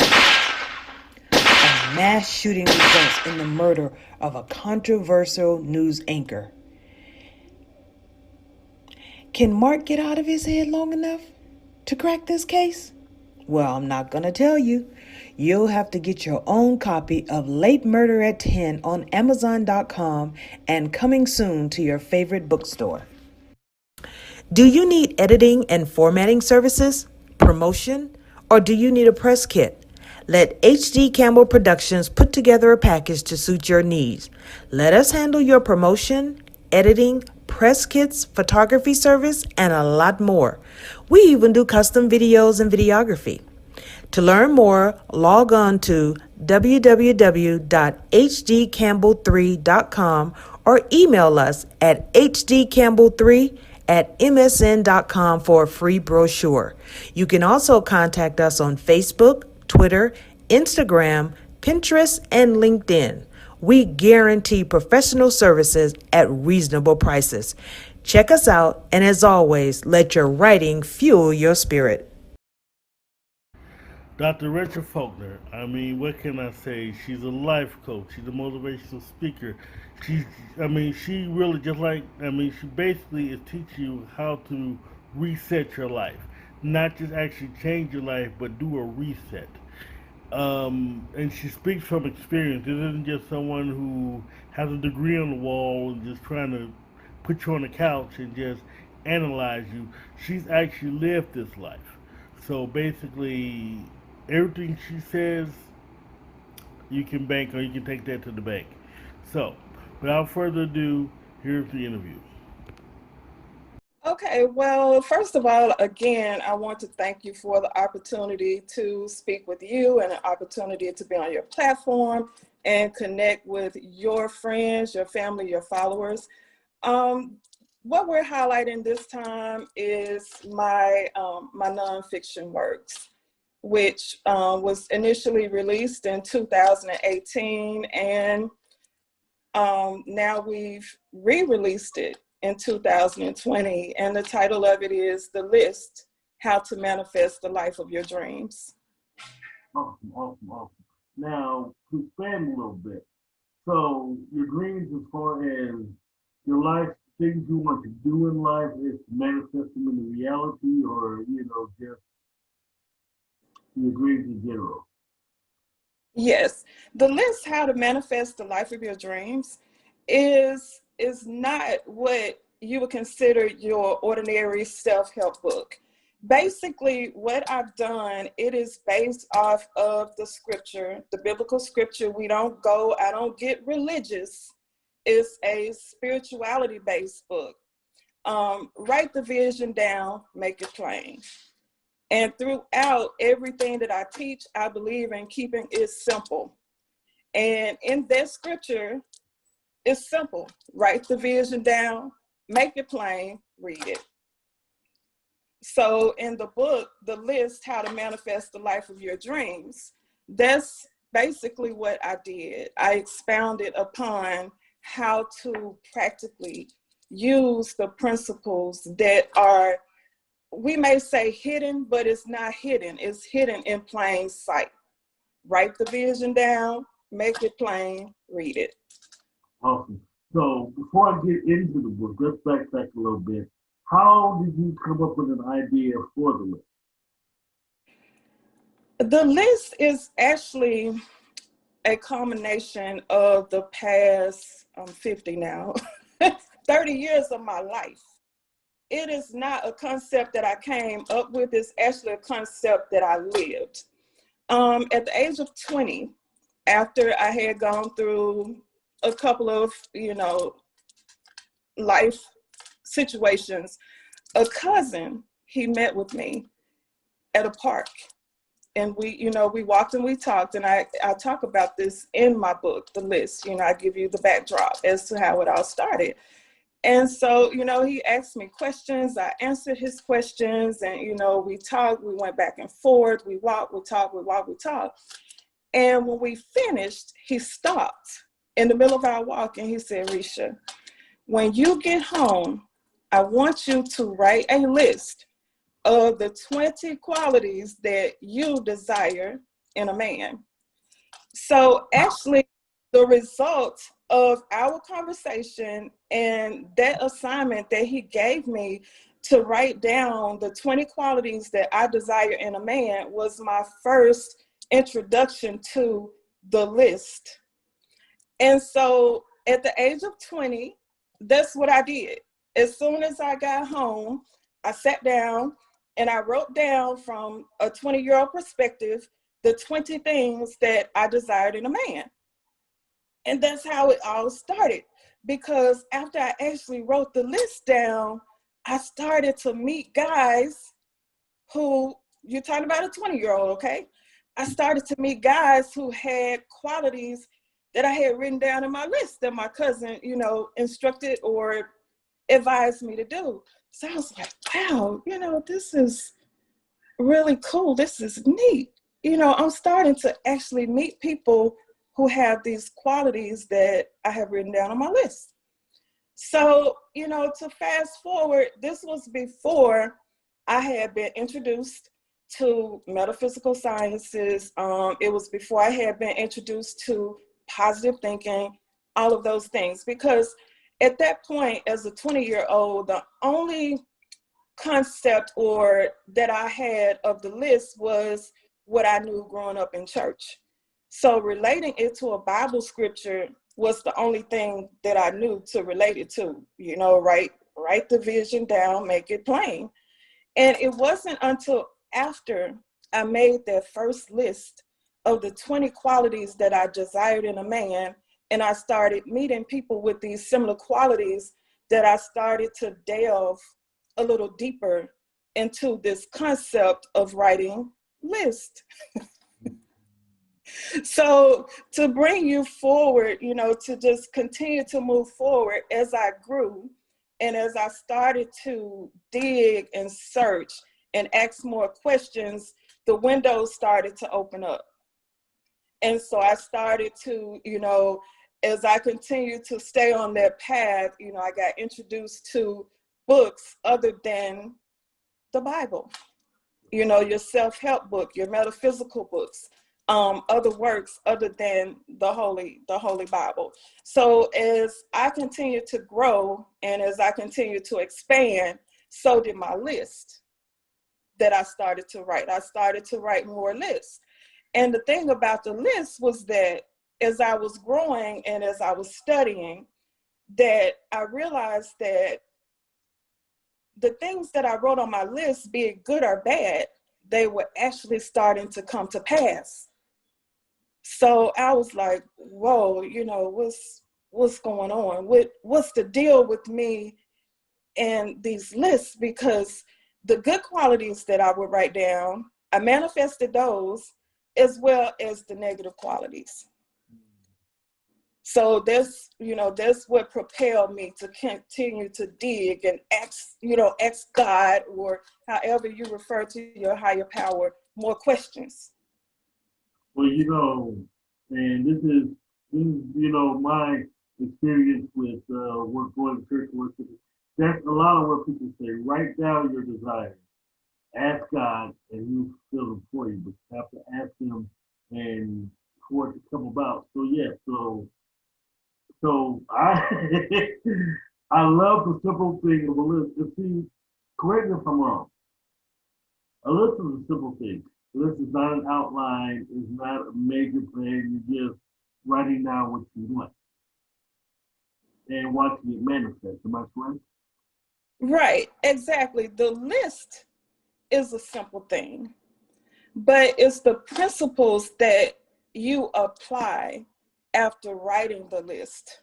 S3: a mass shooting results in the murder of a controversial news anchor. Can Mark get out of his head long enough to crack this case? Well, I'm not going to tell you. You'll have to get your own copy of Late Murder at 10 on Amazon.com and coming soon to your favorite bookstore. Do you need editing and formatting services, promotion, or do you need a press kit? Let H.D. Campbell Productions put together a package to suit your needs. Let us handle your promotion, editing, press kits, photography service, and a lot more. We even do custom videos and videography. To learn more, log on to www.hdcampbell3.com or email us at hdcampbell3@msn.com for a free brochure. You can also contact us on Facebook, Twitter, Instagram, Pinterest, and LinkedIn. We guarantee professional services at reasonable prices. Check us out, and as always, let your writing fuel your spirit.
S1: Dr. Recha Faulkner, I mean, what can I say? She's a life coach. She's a motivational speaker. She really she basically is teaching you how to reset your life. Not just actually change your life, but do a reset. And she speaks from experience. It isn't just someone who has a degree on the wall and just trying to put you on the couch and just analyze you. She's actually lived this life. So basically, everything she says, you can bank or you can take that to the bank. So, without further ado, here's the interview.
S4: Okay, well, first of all, again, I want to thank you for the opportunity to speak with you and an opportunity to be on your platform and connect with your friends, your family, your followers. Um, what we're highlighting this time is my nonfiction works, which was initially released in 2018, and now we've re-released it in 2020, and the title of it is The List: How to Manifest the Life of Your Dreams.
S1: Awesome, awesome, awesome. Now, to expand a little bit. So, your dreams as far as your life, things you want to do in life, is to manifest them into reality or, just your dreams in general.
S4: Yes, the list How to Manifest the Life of Your Dreams is not what you would consider your ordinary self-help book. Basically, what I've done, it is based off of the scripture, the biblical scripture. I don't get religious. It's a spirituality-based book. Write the vision down, make it plain. And throughout everything that I teach, I believe in keeping it simple. And in that scripture, it's simple. Write the vision down, make it plain, read it. So in the book, The List: How to Manifest the Life of Your Dreams, that's basically what I did. I expounded upon how to practically use the principles that are, we may say hidden, but it's not hidden. It's hidden in plain sight. Write the vision down, make it plain, read it.
S1: Awesome. So, before I get into the book, let's backtrack a little bit. How did you come up with an idea for the list?
S4: The list is actually a culmination of the past, I'm 50 now, 30 years of my life. It is not a concept that I came up with. It's actually a concept that I lived. At the age of 20, after I had gone through a couple of, life situations, a cousin, he met with me at a park. And we walked and we talked, and I talk about this in my book, The List. I give you the backdrop as to how it all started. And so, he asked me questions, I answered his questions, and, we talked, we went back and forth, we walked, we talked, we walked, we talked. And when we finished, he stopped in the middle of our walk and he said, Recha, when you get home, I want you to write a list of the 20 qualities that you desire in a man. So actually, the result of our conversation and that assignment that he gave me to write down the 20 qualities that I desire in a man was my first introduction to the list. And so at the age of 20, that's what I did. As soon as I got home, I sat down and I wrote down from a 20-year-old perspective the 20 things that I desired in a man. And that's how it all started. Because after I actually wrote the list down, I started to meet guys who, you're talking about a 20-year-old, okay? I started to meet guys who had qualities that I had written down in my list that my cousin, instructed or advised me to do. So I was like, wow, this is really cool. This is neat. I'm starting to actually meet people who have these qualities that I have written down on my list. So, to fast forward, this was before I had been introduced to metaphysical sciences. It was before I had been introduced to positive thinking, all of those things. Because at that point, as a 20-year-old, the only concept or that I had of the list was what I knew growing up in church. So relating it to a Bible scripture was the only thing that I knew to relate it to. You know, write the vision down, make it plain. And it wasn't until after I made that first list of the 20 qualities that I desired in a man, and I started meeting people with these similar qualities, that I started to delve a little deeper into this concept of writing lists. So to bring you forward, you know, to just continue to move forward as I grew and as I started to dig and search and ask more questions, the windows started to open up. And so I started to, you know, as I continued to stay on that path, you know, I got introduced to books other than the Bible, you know, your self-help book, your metaphysical books, other works other than the Holy Bible. So as I continued to grow and as I continued to expand, so did my list that I started to write. I started to write more lists. And the thing about the list was that as I was growing and as I was studying, that I realized that the things that I wrote on my list, be it good or bad, they were actually starting to come to pass. So I was like, whoa, you know, what's going on? What's the deal with me and these lists? Because the good qualities that I would write down, I manifested those as well as the negative qualities. So that's what propelled me to continue to dig and ask God, or however you refer to your higher power, more questions.
S1: Well, you know, and this is you know, my experience with going to church worship. That's a lot of what people say. Write down your desires. Ask God, and He'll fulfill them for you. But you have to ask Him and for it to come about. So yeah, so I I love the simple thing of a list. See, correct me if I'm wrong. A list is a simple thing. A list is not an outline. It's not a major plan. You're just writing down what you want and watching it manifest. Am I correct?
S4: Right, exactly. The list is a simple thing, but it's the principles that you apply after writing the list.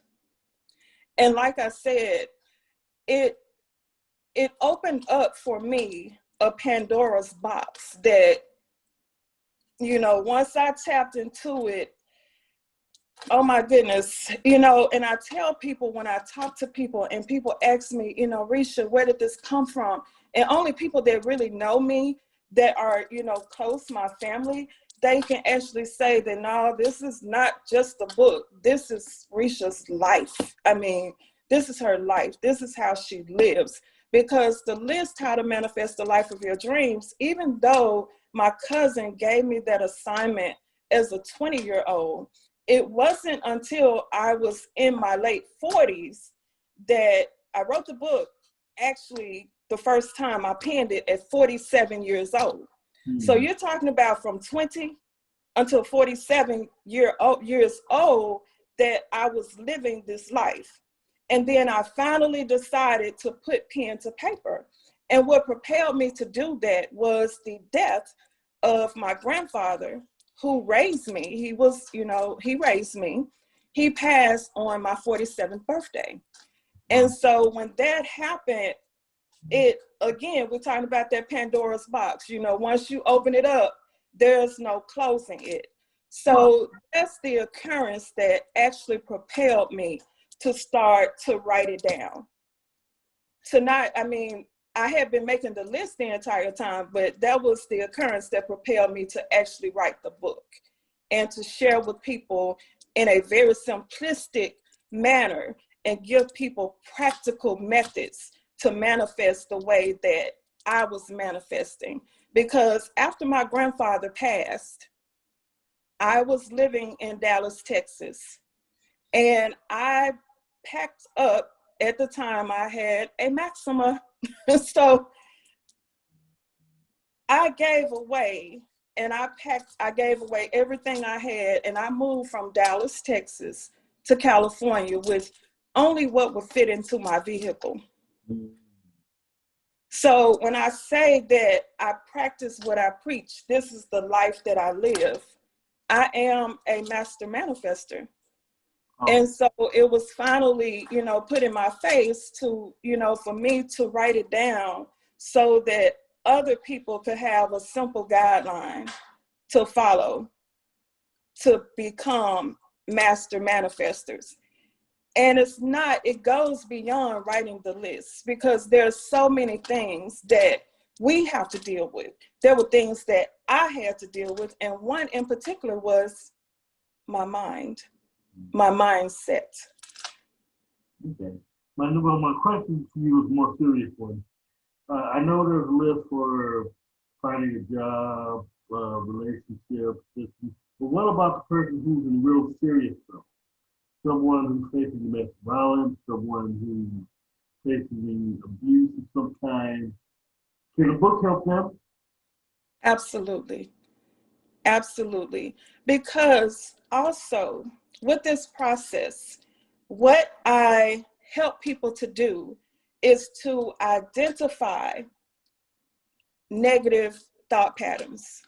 S4: And like I said, it opened up for me a Pandora's box that, you know, once I tapped into it, oh my goodness, you know, and I tell people when I talk to people and people ask me, you know, Recha, where did this come from? And only people that really know me, that are, you know, close, my family, they can actually say that, no, this is not just a book. This is Recha's life. I mean, this is her life. This is how she lives. Because the list, How to Manifest the Life of Your Dreams, even though my cousin gave me that assignment as a 20-year-old, it wasn't until I was in my late 40s that I wrote the book. Actually, the first time I penned it at 47 years old. Mm-hmm. So you're talking about from 20 until 47 years old that I was living this life. And then I finally decided to put pen to paper. And what propelled me to do that was the death of my grandfather, who raised me. He raised me. He passed on my 47th birthday. And so when that happened, we're talking about that Pandora's box. You know, once you open it up, there's no closing it. So that's the occurrence that actually propelled me to start to write it down. I had been making the list the entire time, but that was the occurrence that propelled me to actually write the book and to share with people in a very simplistic manner and give people practical methods to manifest the way that I was manifesting. Because after my grandfather passed, I was living in Dallas, Texas, and I packed up. At the time, I had a Maxima. So I gave away and I gave away everything I had, and I moved from Dallas, Texas to California with only what would fit into my vehicle. So when I say that I practice what I preach, this is the life that I live. I am a master manifester. And so it was finally, put in my face to, for me to write it down so that other people could have a simple guideline to follow to become master manifestors. And it goes beyond writing the list, because there's so many things that we have to deal with. There were things that I had to deal with, and one in particular was my mind, my mindset.
S1: Okay. My question to you is a more serious one. I know there's a list for finding a job, relationships, but what about the person who's in real serious trouble? Someone who's facing domestic violence, someone who's facing abuse of some kind. Can a book help them?
S4: Absolutely. Absolutely. Because also with this process, what I help people to do is to identify negative thought patterns.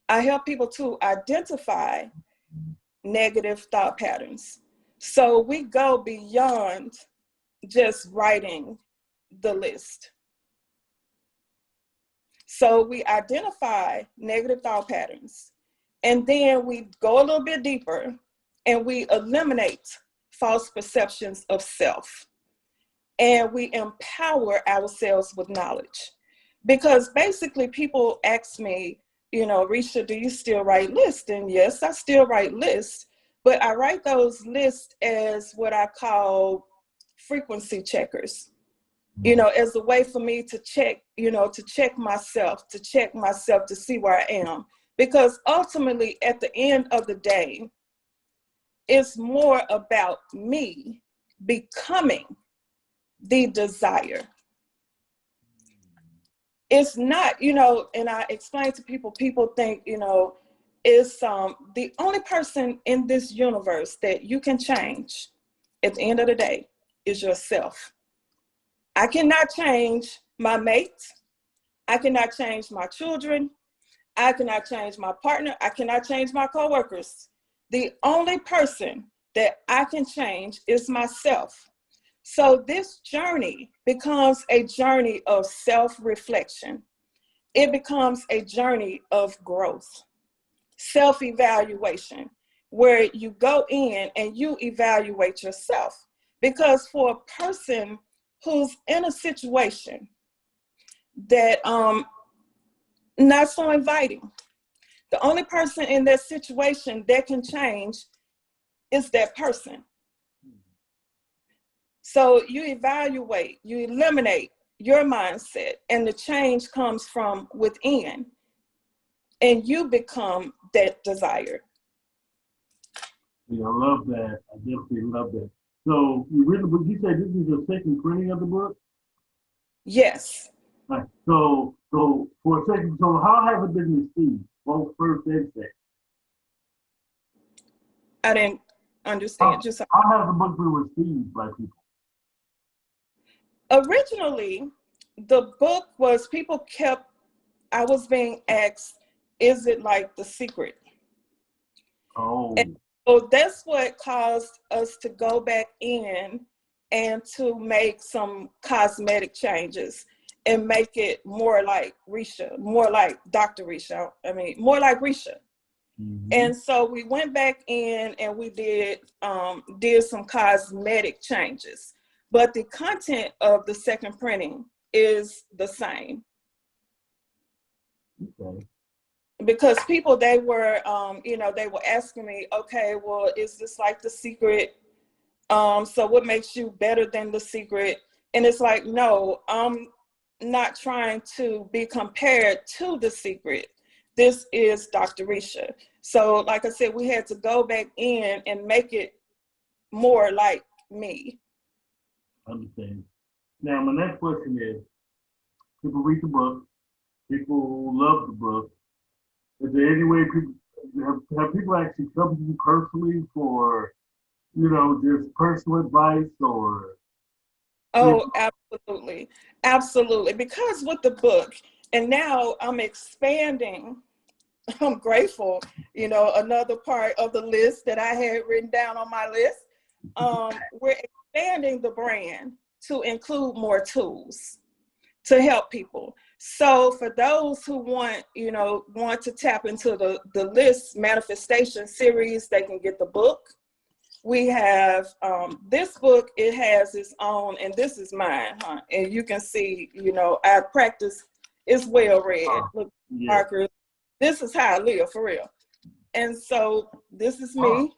S4: I help people to identify negative thought patterns. So we go beyond just writing the list. So we identify negative thought patterns, and then we go a little bit deeper and we eliminate false perceptions of self, and we empower ourselves with knowledge. Because basically people ask me, Recha, do you still write lists? And yes, I still write lists, but I write those lists as what I call frequency checkers. As a way for me to check, to check myself to see where I am. Because ultimately, at the end of the day, it's more about me becoming the desire. It's not, and I explain to people think, it's the only person in this universe that you can change at the end of the day is yourself. I cannot change my mate. I cannot change my children. I cannot change my partner. I cannot change my coworkers. The only person that I can change is myself. So this journey becomes a journey of self-reflection. It becomes a journey of growth, self-evaluation, where you go in and you evaluate yourself. Because for a person who's in a situation that not so inviting, the only person in that situation that can change is that person. So you evaluate, you eliminate your mindset, and the change comes from within, and you become that desire.
S1: Yeah, I love that. I definitely love that. So you read the book. You said this is the second printing of the book?
S4: Yes.
S1: Right. So for a second, so how have it been received, both first and second?
S4: I didn't understand.
S1: How has the book been received by people?
S4: Originally, the book was, I was being asked, is it like The Secret?
S1: Oh.
S4: And so that's what caused us to go back in and to make some cosmetic changes and make it more like Recha, more like Dr. Recha. More like Recha. Mm-hmm. And so we went back in and we did some cosmetic changes, but the content of the second printing is the same.
S1: Okay.
S4: Because people, they were asking me, okay, well, is this like The Secret? So what makes you better than The Secret? And it's like, no, I'm not trying to be compared to The Secret. This is Dr. Recha. So like I said, we had to go back in and make it more like me.
S1: Understand. Now, my next question is, people read the book, people love the book, Is there any way people have people actually come to you personally for, just personal advice or?
S4: Oh, absolutely. Absolutely. Because with the book, and now I'm expanding, I'm grateful, another part of the list that I had written down on my list. We're expanding the brand to include more tools to help people. So for those who want to tap into the list manifestation series, they can get the book. We have this book, it has its own, and this is mine, huh? And you can see, I practice, it's well read. Look,
S1: Yeah.
S4: markers. This is how I live, for real. And so this is me.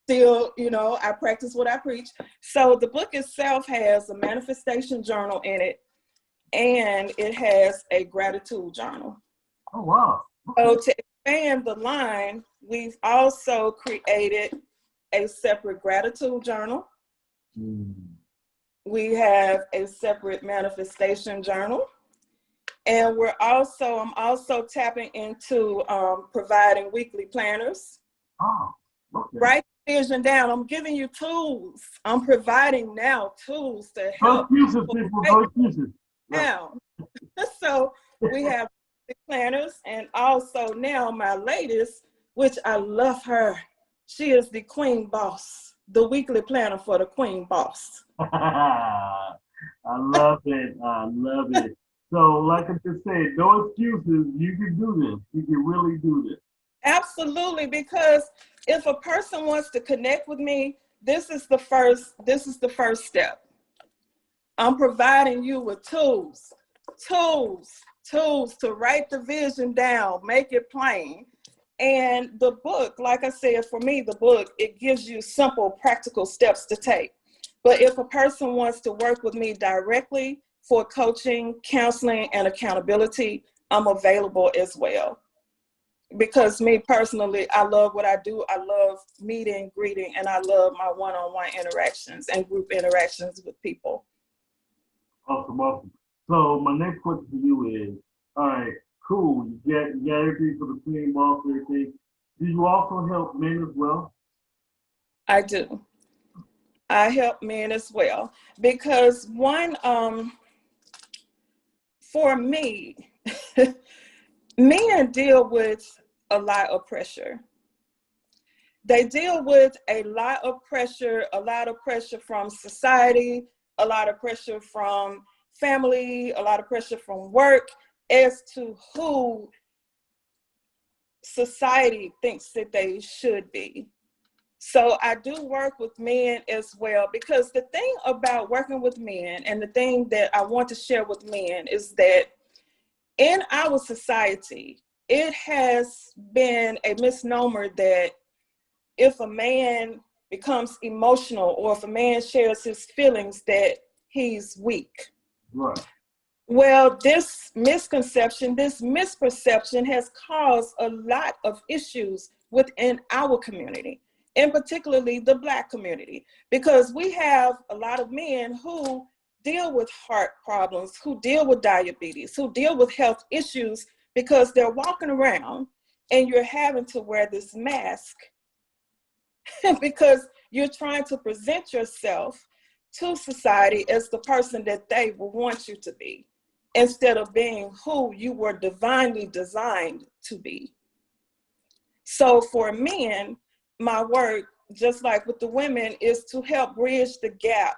S4: Still, I practice what I preach. So the book itself has a manifestation journal in it, and it has a gratitude journal.
S1: Oh, wow. Okay.
S4: So to expand the line, we've also created a separate gratitude journal. We have a separate manifestation journal. And I'm also tapping into providing weekly planners.
S1: Oh, okay.
S4: Write the vision down. I'm giving you tools. I'm providing now tools to help
S1: people. No excuses.
S4: Now. So we have planners, and also now my latest, which I love her. She is the Queen Boss, the weekly planner for the Queen Boss.
S1: I love it. I love it. So, like I just said, no excuses. You can do this. You can really do this.
S4: Absolutely, because if a person wants to connect with me, this is the first step. I'm providing you with tools to write the vision down, make it plain. And the book, like I said, for me, the book, it gives you simple, practical steps to take. But if a person wants to work with me directly for coaching, counseling, and accountability, I'm available as well. Because me personally, I love what I do. I love meeting, greeting, and I love my one-on-one interactions and group interactions with people.
S1: Awesome. So my next question to you is, all right, cool. You got everything for the Queen Boss, everything. Do you also help men as well?
S4: I do. I help men as well because for me, men deal with a lot of pressure. They deal with a lot of pressure from society, a lot of pressure from family, a lot of pressure from work as to who society thinks that they should be. So I do work with men as well, because the thing about working with men, and the thing that I want to share with men, is that in our society, it has been a misnomer that if a man becomes emotional or if a man shares his feelings, that he's weak.
S1: Right.
S4: Well, this misconception, this misperception has caused a lot of issues within our community, and particularly the Black community, because we have a lot of men who deal with heart problems, who deal with diabetes, who deal with health issues, because they're walking around and you're having to wear this mask because you're trying to present yourself to society as the person that they will want you to be, instead of being who you were divinely designed to be. So for men, my work, just like with the women, is to help bridge the gap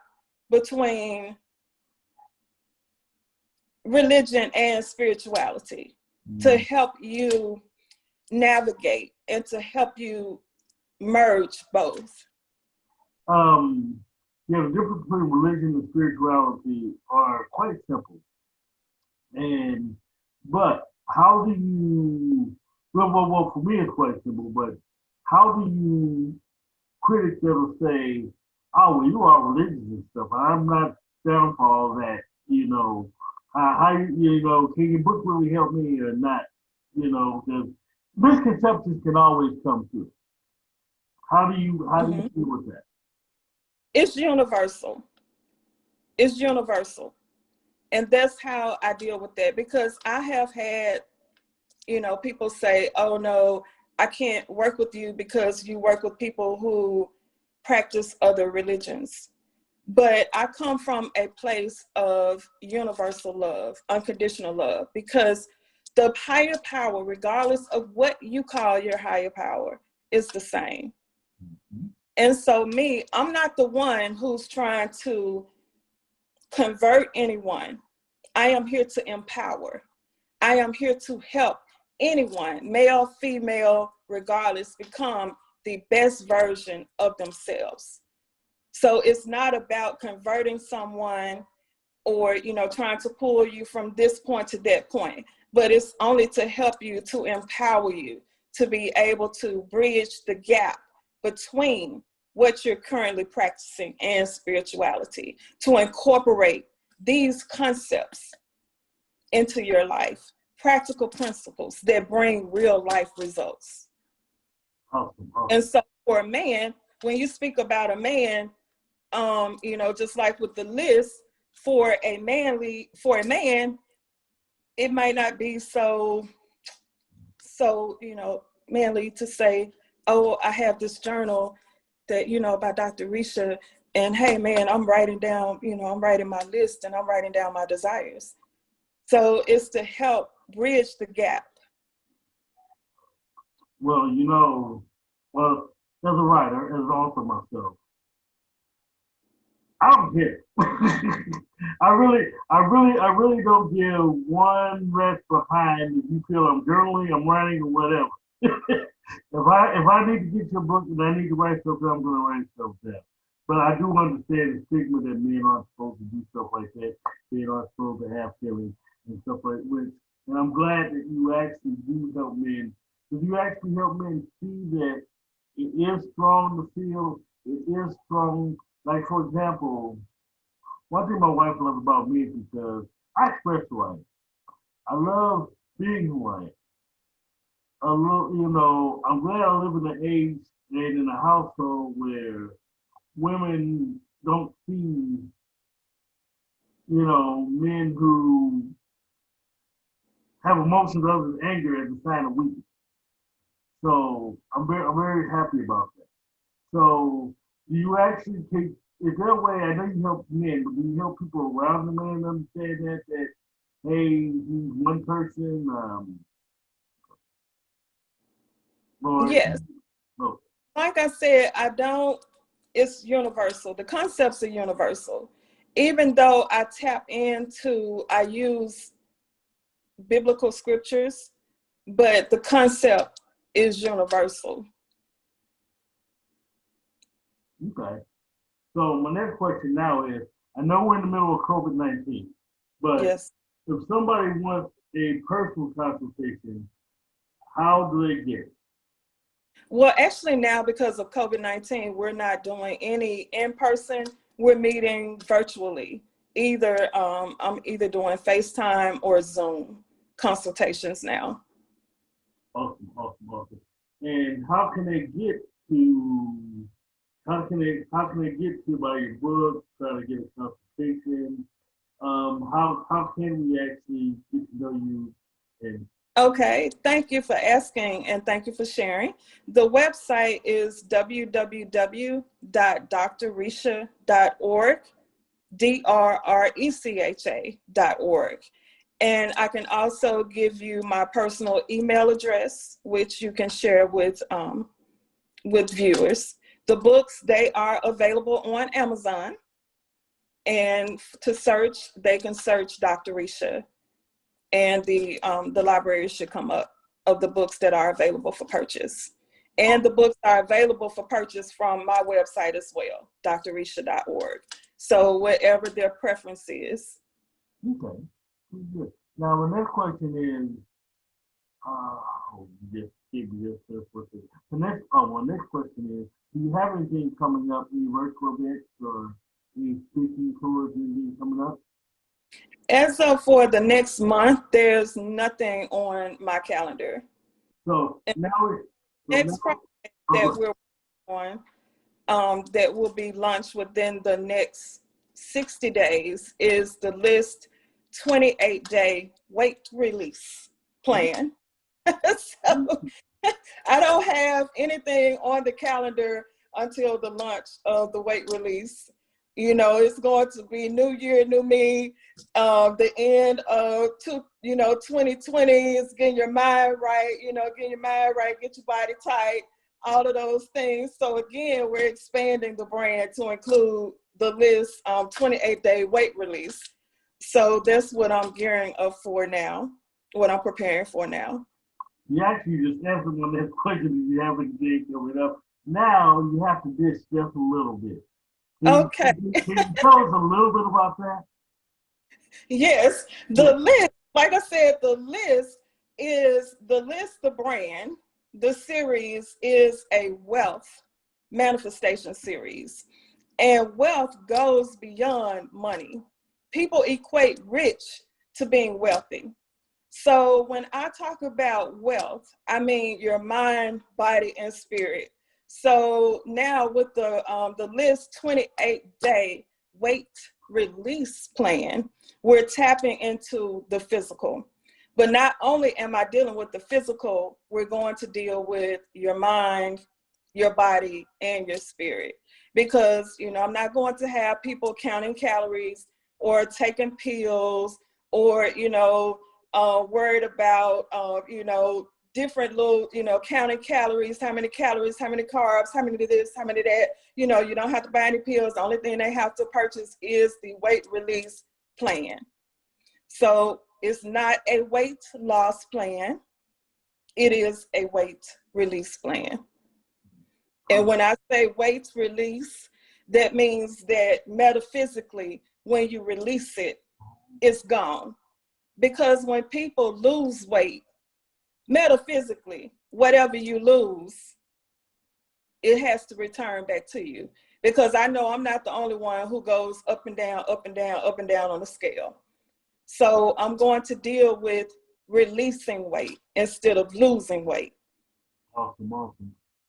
S4: between religion and spirituality, to help you navigate and to help you merge both.
S1: The difference between religion and spirituality are quite simple. But how do you, well, for me it's quite simple, but how do you critics that'll say, oh, well, you are religious and stuff. I'm not down for all that, can your book really help me or not? The misconceptions can always come through. How do you deal with that?
S4: It's universal. It's universal. And that's how I deal with that, because I have had people say, oh no, I can't work with you because you work with people who practice other religions. But I come from a place of universal love, unconditional love, because the higher power, regardless of what you call your higher power, is the same. And so I'm not the one who's trying to convert anyone. I am here to empower. I am here to help anyone, male, female, regardless, become the best version of themselves. So it's not about converting someone or, trying to pull you from this point to that point, but it's only to help you, to empower you, to be able to bridge the gap between what you're currently practicing and spirituality, to incorporate these concepts into your life, practical principles that bring real life results.
S1: Awesome.
S4: And so for a man, when you speak about a man, just like with the list, for a man, it might not be so manly to say, oh, I have this journal that, by Dr. Recha, and hey man, I'm writing down, I'm writing my list and I'm writing down my desires. So it's to help bridge the gap.
S1: Well, as a writer, as also myself, I don't care. I really don't give one rest behind if you feel I'm journaling, I'm writing, or whatever. If I need to get your book and I need to write something, I'm going to write stuff down. But I do understand the stigma that men aren't supposed to do stuff like that. Men aren't supposed to have feelings and stuff like that. And I'm glad that you actually do help men. Because you actually help men see that it is strong to feel. It is strong. Like, for example, one thing my wife loves about me is because I express who I am. I love being who I am. I'm glad I live in an age and in a household where women don't see, men who have emotions other than anger as a sign of weakness. So I'm very happy about that. So do you actually take, is there a way, I know you help men, but do you help people around the man understand that hey, he's one person, or,
S4: Yes.
S1: no.
S4: Like I said, it's universal. The concepts are universal. Even though I use biblical scriptures, but the concept is universal.
S1: Okay. So my next question now is, I know we're in the middle of COVID-19, but
S4: Yes.
S1: if somebody wants a personal consultation, how do they get it?
S4: Well, actually now because of COVID-19, we're not doing any in-person. We're meeting virtually. I'm either doing FaceTime or Zoom consultations now.
S1: Awesome. And how can they get to buy your book, try to get a consultation? How can we actually get to know you? And
S4: Okay, thank you for asking and thank you for sharing. The website is www.drrecha.org, DRRECHA.org. And I can also give you my personal email address, which you can share with viewers. The books, they are available on Amazon. And to search, they can search Dr. Recha. And the library should come up of the books that are available for purchase. And the books are available for purchase from my website as well, drrecha.org. So whatever their preference is.
S1: okay, good. Now the next question is, next question is, do you have anything coming up, any virtual events or any speaking tours, anything coming up?
S4: As of for the next month, there's nothing on my calendar.
S1: So
S4: Next project that we're on, that will be launched within the next 60 days is the list 28-day weight release plan. So I don't have anything on the calendar until the launch of the weight release. You know, it's going to be new year, new me. The end of 2020 is getting your mind right. You know, getting your mind right, get your body tight, all of those things. So again, we're expanding the brand to include the list 28-day weight release. So that's what I'm gearing up for now, what I'm preparing for now.
S1: You actually just answered one of those questions you have with the day coming up. Now you have to dish just a little bit.
S4: Okay.
S1: Can you tell us a little bit about that?
S4: Yes, the list, like I said, the list, the brand. The series is a wealth manifestation series. And wealth goes beyond money. People equate rich to being wealthy. So when I talk about wealth, I mean your mind, body, and spirit. So now with the list 28-day weight release plan, we're tapping into the physical. But not only am I dealing with the physical, we're going to deal with your mind, your body, and your spirit. Because, you know, I'm not going to have people counting calories or taking pills or, you know, worried about, different little, counting calories, how many carbs, how many of this, how many of that. You know, you don't have to buy any pills. The only thing they have to purchase is the weight release plan. So it's not a weight loss plan. It is a weight release plan. And when I say weight release, that means that metaphysically, when you release it, it's gone. Because when people lose weight, metaphysically, whatever you lose, it has to return back to you. Because I know I'm not the only one who goes up and down, up and down, up and down on the scale. So I'm going to deal with releasing weight instead of losing weight.
S1: Awesome.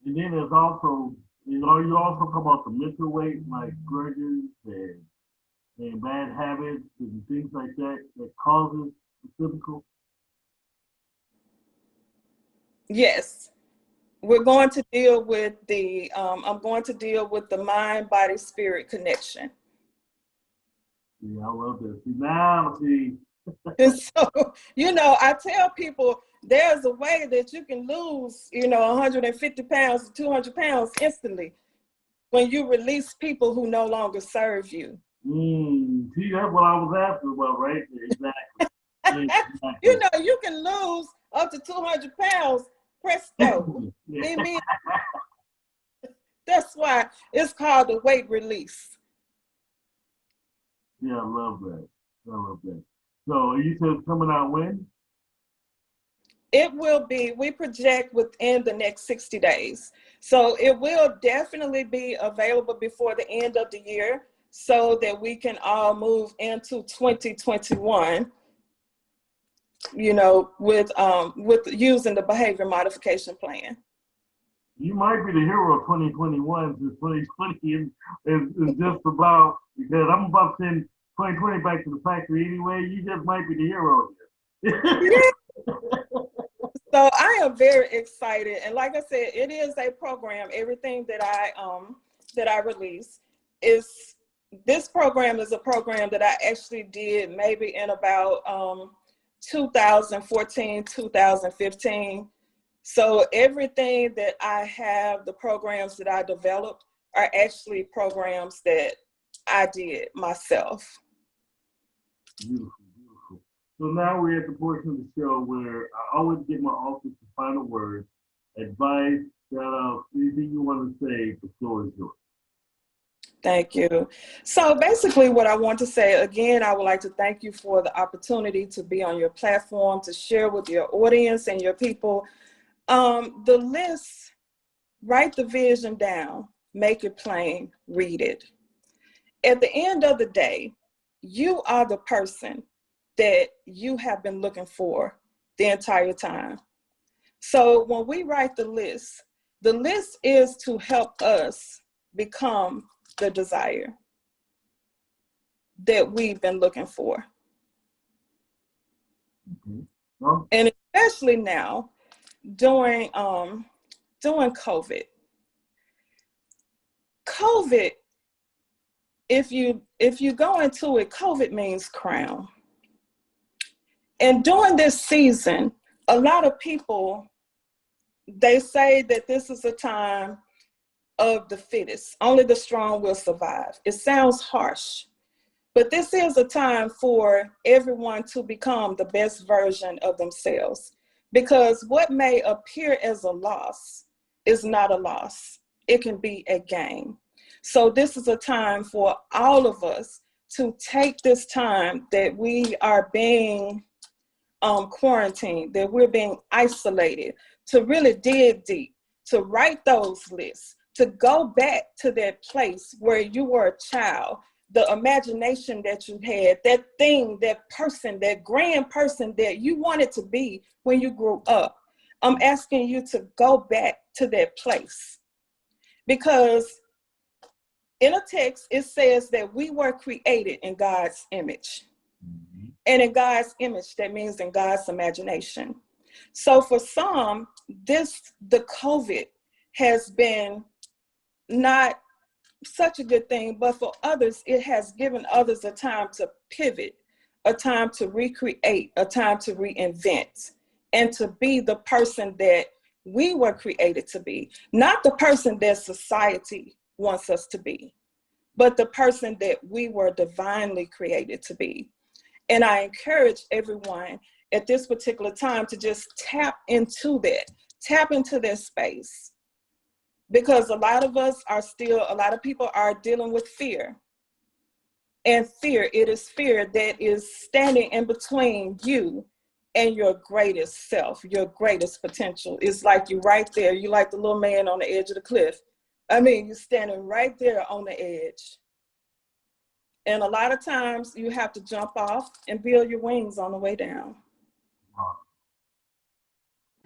S1: And then there's also, you also come about the mental weight, like grudges and bad habits and things like that causes the physical.
S4: Yes, we're going to deal with I'm going to deal with the mind, body, spirit connection.
S1: Yeah, I love that. See.
S4: And so, I tell people there's a way that you can lose, 150 pounds to 200 pounds instantly when you release people who no longer serve you.
S1: See, that's what I was asking about, right? Exactly.
S4: You can lose up to 200 pounds, presto. Amen. That's why it's called the weight release.
S1: Yeah, I love that. So you said it's coming out when?
S4: It will be, we project within the next 60 days. So it will definitely be available before the end of the year so that we can all move into 2021, with using the behavior modification plan.
S1: You might be the hero of 2021 since 2020 is just about, because I'm about to send 2020 back to the factory anyway. You just might be the hero here.
S4: Yeah. So I am very excited, and like I said, it is a program. Everything that I release is, this program is a program that I actually did maybe in about 2014, 2015. So everything that I have, the programs that I developed, are actually programs that I did myself.
S1: Beautiful. So now we're at the portion of the show where I always get my authors to final word, advice, shout out, anything you want to say, the floor is yours.
S4: Thank you. So basically what I want to say, again, I would like to thank you for the opportunity to be on your platform, to share with your audience and your people. The list, write the vision down, make it plain, read it. At the end of the day, you are the person that you have been looking for the entire time. So when we write the list is to help us become the desire that we've been looking for.
S1: Okay. Well,
S4: And especially now during COVID. COVID, if you go into it, COVID means crown. And during this season, a lot of people, they say that this is a time of the fittest. Only the strong will survive. It sounds harsh, but this is a time for everyone to become the best version of themselves, because what may appear as a loss is not a loss. It can be a gain. So this is a time for all of us to take this time that we are being quarantined, that we're being isolated, to really dig deep, to write those lists, to go back to that place where you were a child, the imagination that you had, that thing, that person, that grand person that you wanted to be when you grew up. I'm asking you to go back to that place, because in a text, it says that we were created in God's image. And in God's image, that means in God's imagination. So for some, the COVID has been not such a good thing, but for others, it has given others a time to pivot, a time to recreate, a time to reinvent, and to be the person that we were created to be. Not the person that society wants us to be, but the person that we were divinely created to be. And I encourage everyone at this particular time to just tap into that space. Because a lot of people are dealing with fear. And fear, it is fear that is standing in between you and your greatest self, your greatest potential. It's like you're right there. You're like the little man on the edge of the cliff. I mean, you're standing right there on the edge. And a lot of times you have to jump off and build your wings on the way down.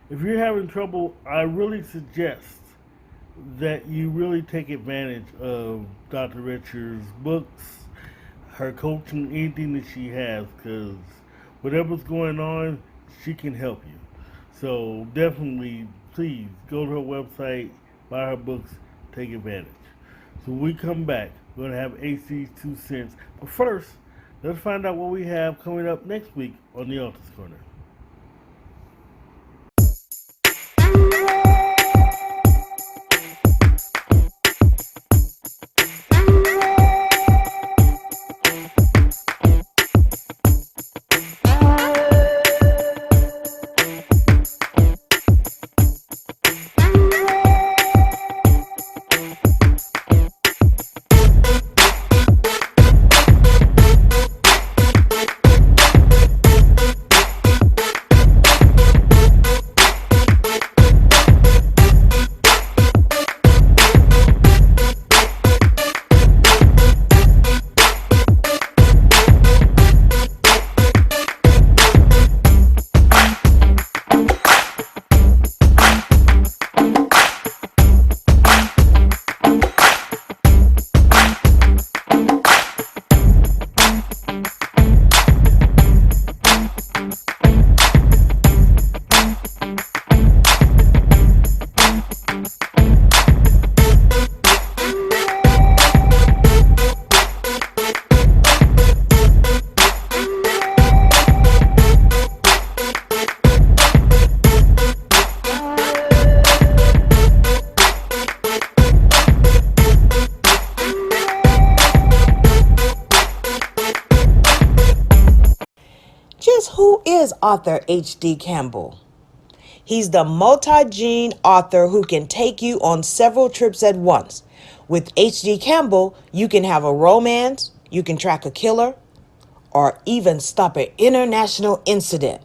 S1: If you're having trouble, I really suggest that you really take advantage of Dr. Recha's books, her coaching, anything that she has, because whatever's going on, she can help you. So definitely, please go to her website, buy her books, take advantage. So when we come back, we're going to have AC's 2 cents. But first, let's find out what we have coming up next week on the Author's Corner.
S3: Just who is author H.D. Campbell? He's the multi-gene author who can take you on several trips at once. With H.D. Campbell, you can have a romance, you can track a killer, or even stop an international incident.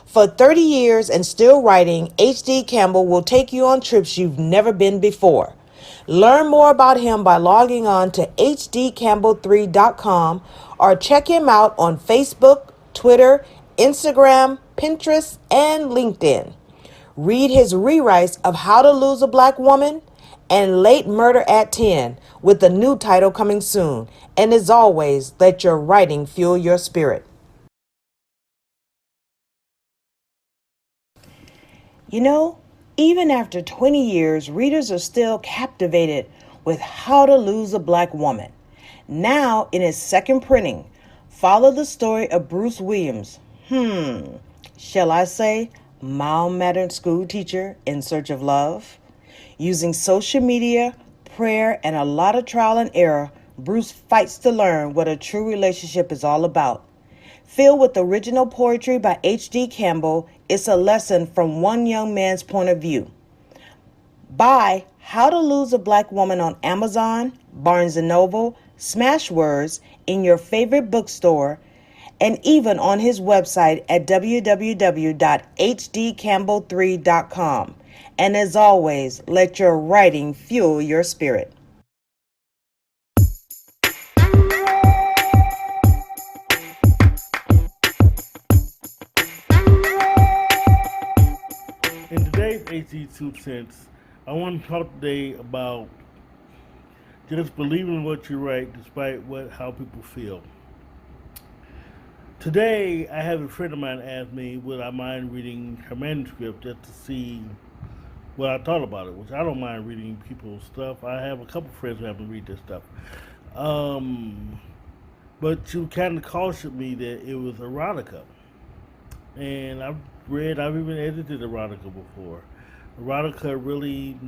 S3: For 30 years and still writing, H.D. Campbell will take you on trips you've never been before. Learn more about him by logging on to hdcampbell3.com or check him out on Facebook, Twitter, Instagram, Pinterest, and LinkedIn. Read his rewrites of How to Lose a Black Woman and Late Murder at 10, with a new title coming soon. And as always, let your writing fuel your spirit. You know, even after 20 years, readers are still captivated with How to Lose a Black Woman. Now, in its second printing, follow the story of Bruce Williams. Shall I say, mild-mannered school teacher in search of love? Using social media, prayer, and a lot of trial and error, Bruce fights to learn what a true relationship is all about. Filled with original poetry by H.D. Campbell, it's a lesson from one young man's point of view. Buy How to Lose a Black Woman on Amazon, Barnes & Noble, Smashwords, in your favorite bookstore, and even on his website at www.hdcampbell3.com. And as always, let your writing fuel your spirit.
S1: In today's HD 2 Cents, I want to talk today about just believing what you write despite how people feel. Today, I have a friend of mine ask me would I mind reading her manuscript just to see what I thought about it, which I don't mind reading people's stuff. I have a couple friends who have to read this stuff. But you kind of cautioned me that it was erotica. And I've even edited erotica before. Erotica really,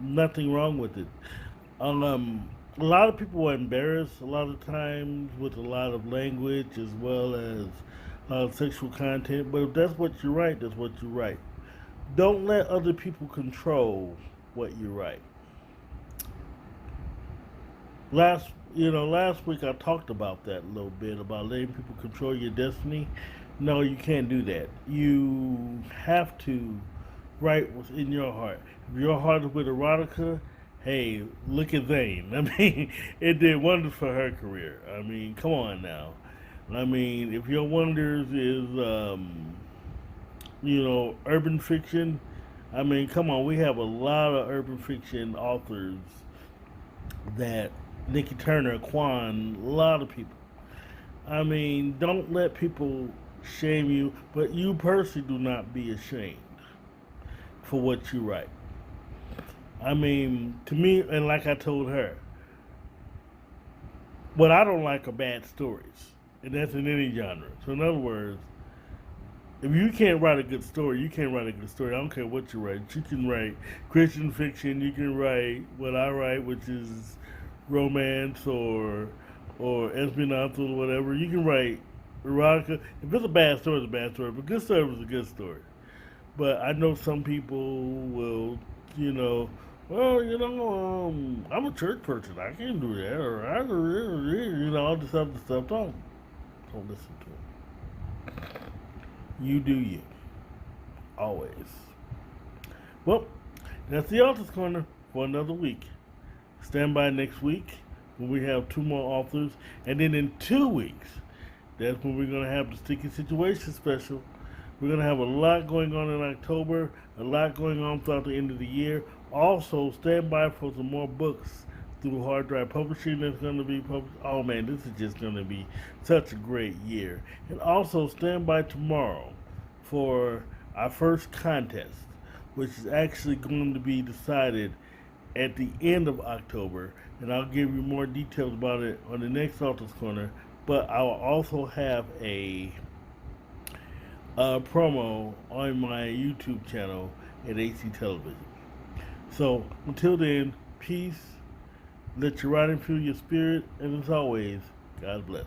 S1: nothing wrong with it. A lot of people are embarrassed a lot of times with a lot of language as well as sexual content. But if that's what you write, that's what you write. Don't let other people control what you write. Last week I talked about that a little bit about letting people control your destiny. No, you can't do that. You have to write what's in your heart. If your heart is with erotica, hey, look at Zane. I mean, it did wonders for her career. I mean, come on now. I mean, if your wonders is, urban fiction, I mean, come on. We have a lot of urban fiction authors that Nikki Turner, Quan, a lot of people. I mean, don't let people shame you, but you personally do not be ashamed for what you write. I mean, to me, and like I told her, what I don't like are bad stories, and that's in any genre. So in other words, if you can't write a good story, you can't write a good story. I don't care what you write. You can write Christian fiction. You can write what I write, which is romance or espionage or whatever. You can write erotica. If it's a bad story, it's a bad story. But a good story is a good story. But I know some people will, I'm a church person. I can't do that. Or all this other stuff. Don't listen to them. You do you. Always. Well, that's the Author's Corner for another week. Stand by next week when we have 2 more authors. And then in 2 weeks, that's when we're going to have the Sticky Situation special. We're going to have a lot going on in October, a lot going on throughout the end of the year. Also, stand by for some more books through Hard Drive Publishing that's going to be published. Oh man, this is just going to be such a great year. And also, stand by tomorrow for our first contest, which is actually going to be decided at the end of October. And I'll give you more details about it on the next Author's Corner. But I will also have a promo on my YouTube channel at AC Television. So until then, peace. Let your writing fuel your spirit, and as always, God bless.